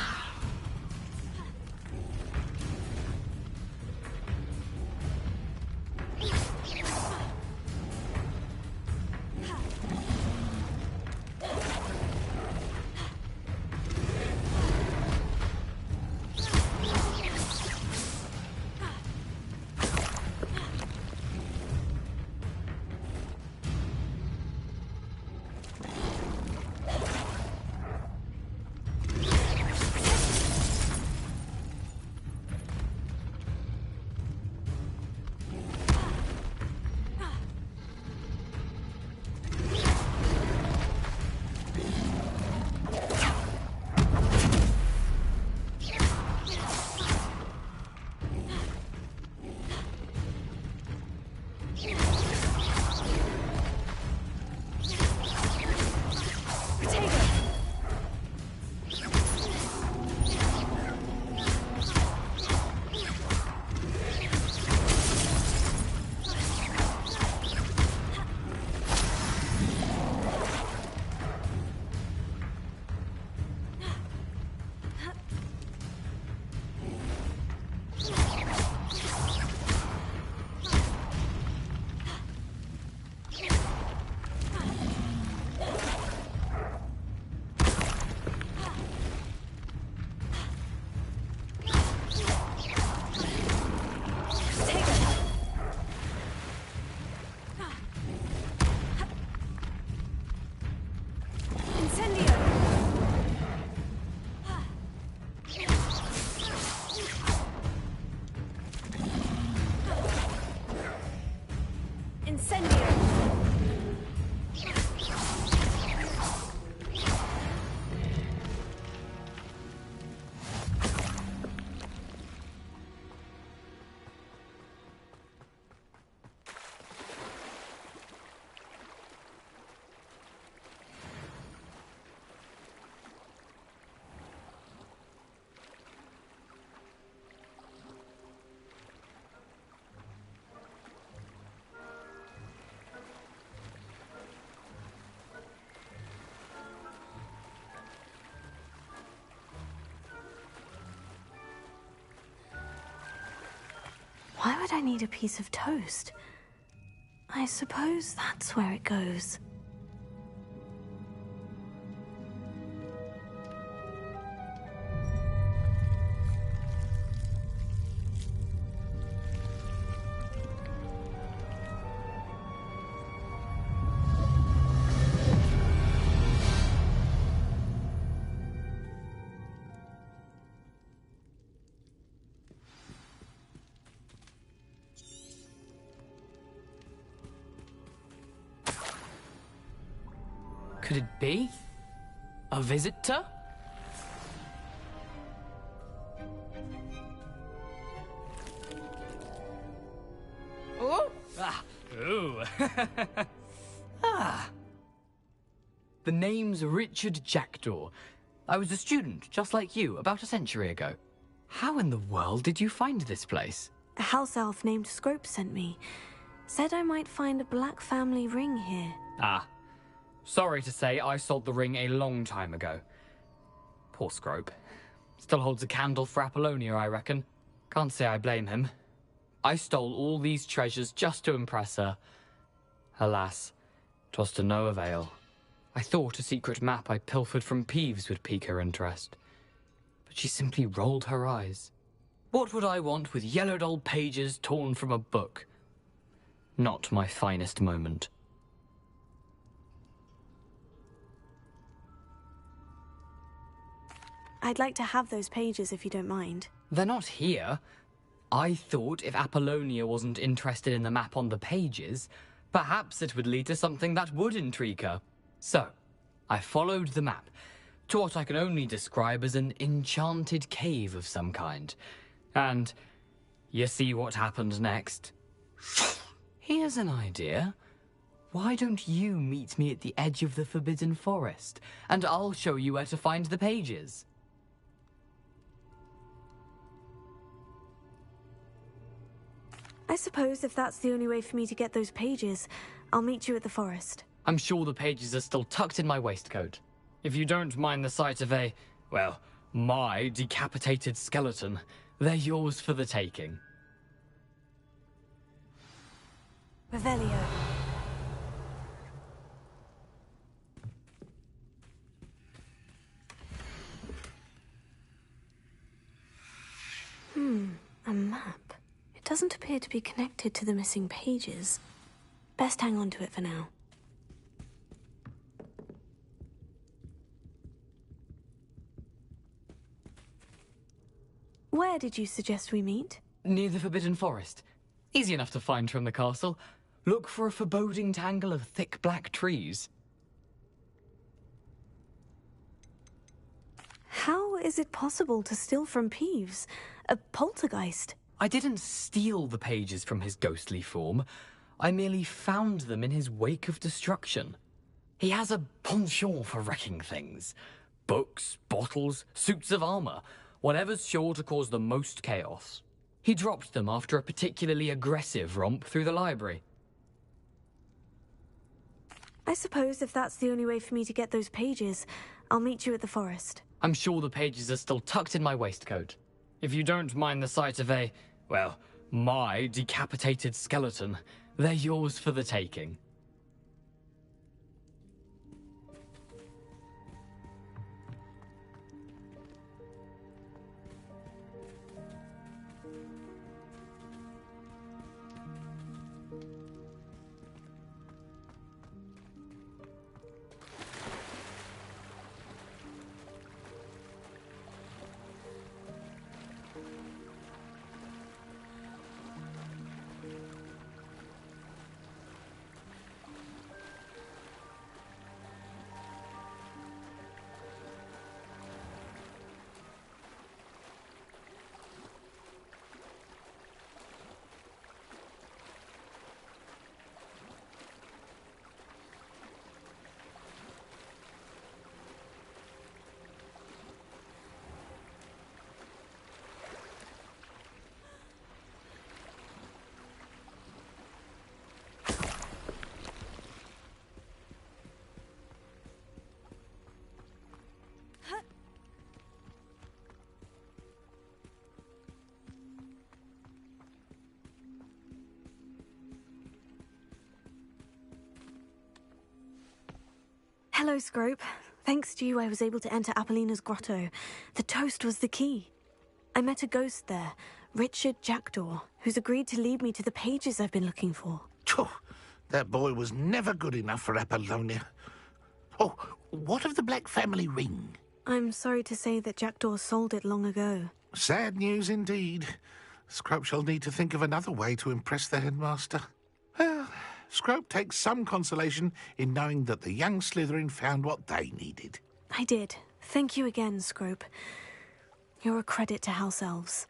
Why would I need a piece of toast? I suppose that's where it goes. Could it be? A visitor? Oh! Ah! Ooh! Ah! The name's Richard Jackdaw. I was a student, just like you, about a century ago. How in the world did you find this place? A house elf named Scrope sent me. Said I might find a black family ring here. Ah. Sorry to say, I sold the ring a long time ago. Poor Scrope. Still holds a candle for Apollonia, I reckon. Can't say I blame him. I stole all these treasures just to impress her. Alas, 'twas to no avail. I thought a secret map I pilfered from Peeves would pique her interest. But she simply rolled her eyes. What would I want with yellowed old pages torn from a book? Not my finest moment. I'd like to have those pages if you don't mind. They're not here. I thought if Apollonia wasn't interested in the map on the pages, perhaps it would lead to something that would intrigue her. So, I followed the map to what I can only describe as an enchanted cave of some kind. And you see what happened next? Here's an idea. Why don't you meet me at the edge of the Forbidden Forest, and I'll show you where to find the pages? I suppose if that's the only way for me to get those pages, I'll meet you at the forest. I'm sure the pages are still tucked in my waistcoat. If you don't mind the sight of a, well, my decapitated skeleton, they're yours for the taking. Revelio. A map. It doesn't appear to be connected to the missing pages. Best hang on to it for now. Where did you suggest we meet? Near the Forbidden Forest. Easy enough to find from the castle. Look for a foreboding tangle of thick black trees. How is it possible to steal from Peeves? A poltergeist? I didn't steal the pages from his ghostly form. I merely found them in his wake of destruction. He has a penchant for wrecking things. Books, bottles, suits of armor, whatever's sure to cause the most chaos. He dropped them after a particularly aggressive romp through the library. I suppose if that's the only way for me to get those pages, I'll meet you at the forest. I'm sure the pages are still tucked in my waistcoat. If you don't mind the sight of a, well, my decapitated skeleton, they're yours for the taking. Hello, Scrope. Thanks to you, I was able to enter Apollina's grotto. The toast was the key. I met a ghost there, Richard Jackdaw, who's agreed to lead me to the pages I've been looking for. Phew, that boy was never good enough for Apollonia. Oh, what of the Black family ring? I'm sorry to say that Jackdaw sold it long ago. Sad news indeed. Scrope shall need to think of another way to impress the headmaster. Well, Scrope takes some consolation in knowing that the young Slytherin found what they needed. I did. Thank you again, Scrope. You're a credit to House Elves.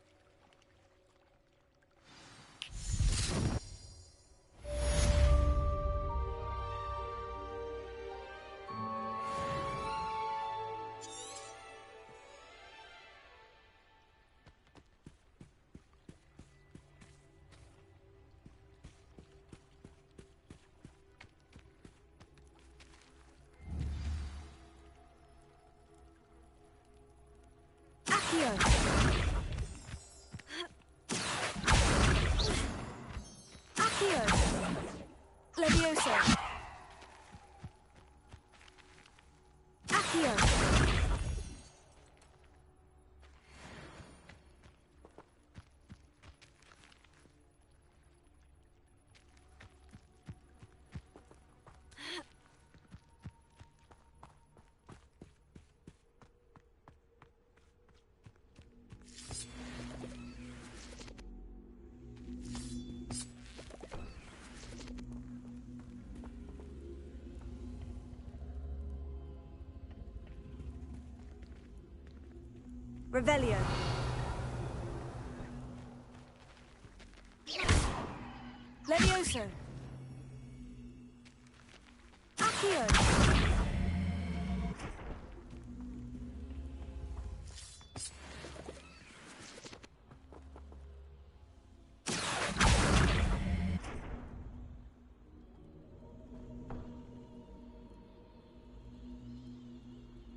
Revelio. Levioso. Accio.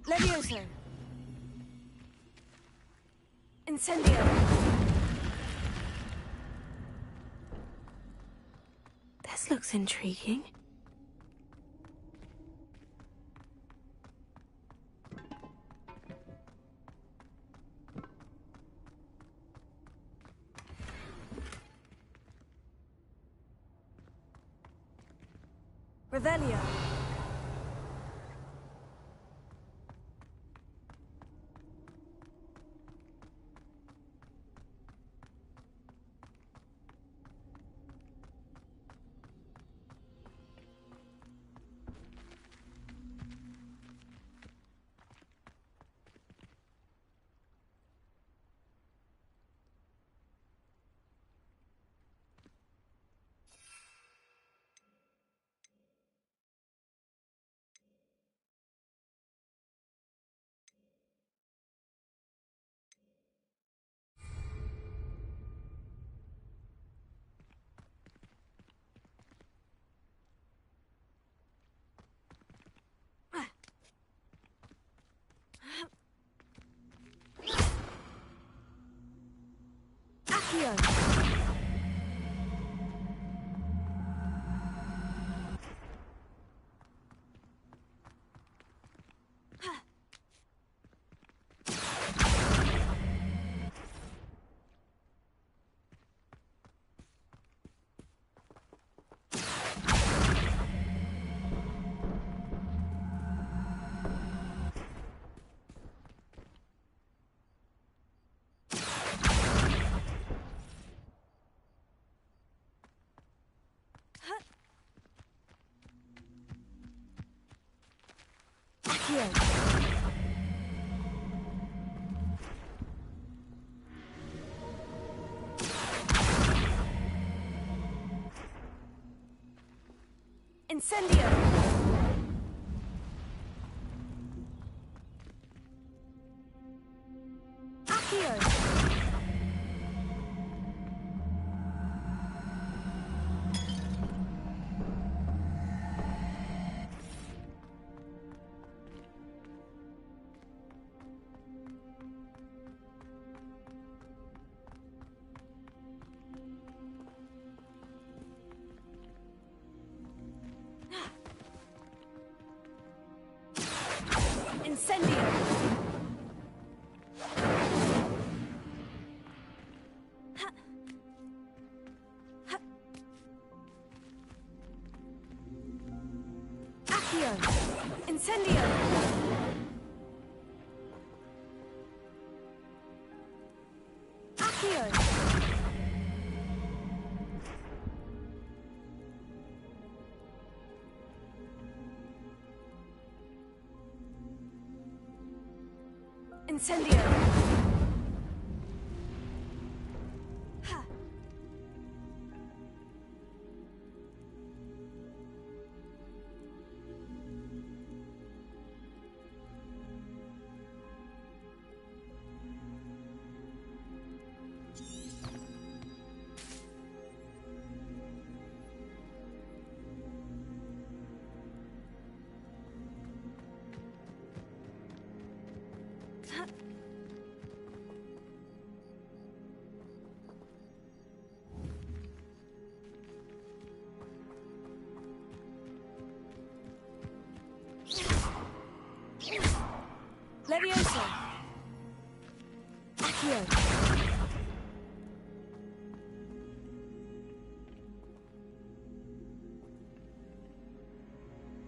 Levioso. Incendio. This looks intriguing. Revelio. Accio. Accio. Incendio. Accio. Incendio. Accio. Incendio. Accio. Incendio. Ha. Levioso. Accio.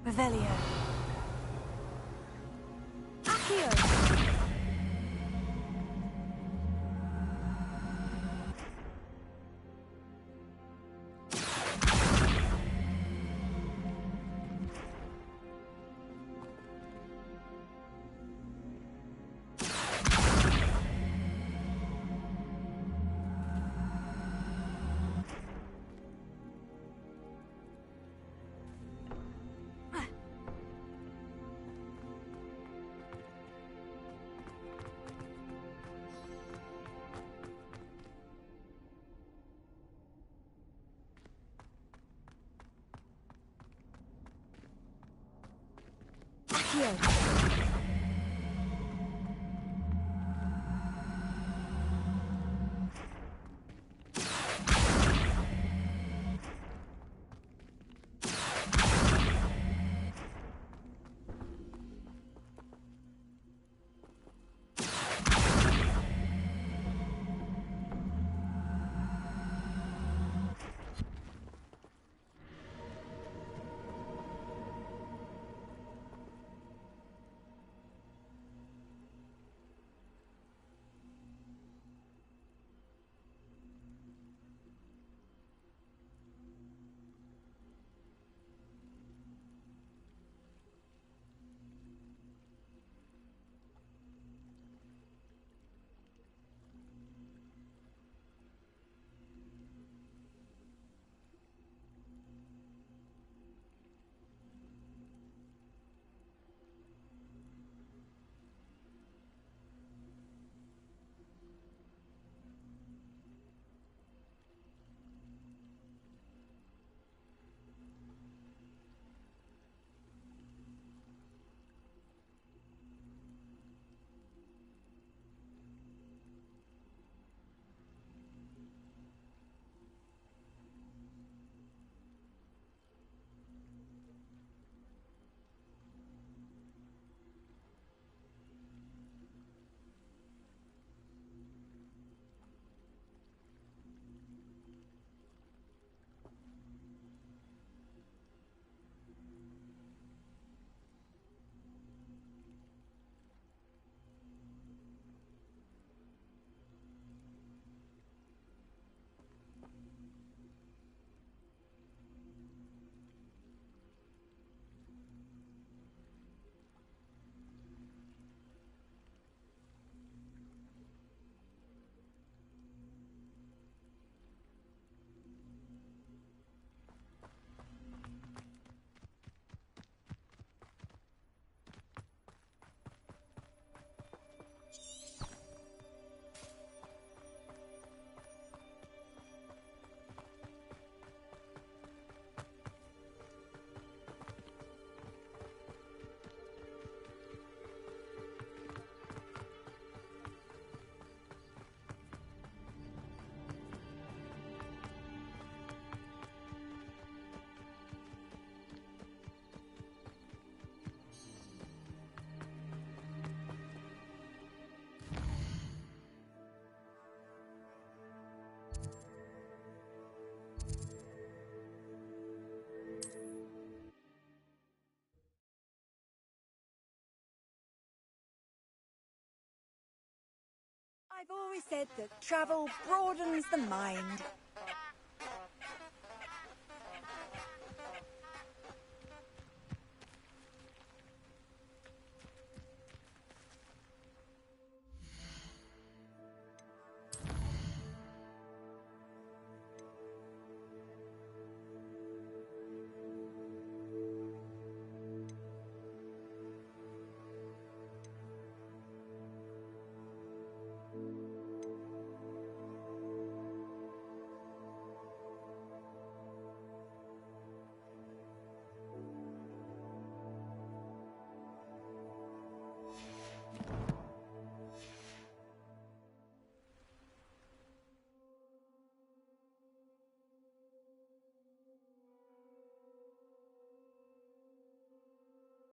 Revelio. Accio. go. I've always said that travel broadens the mind.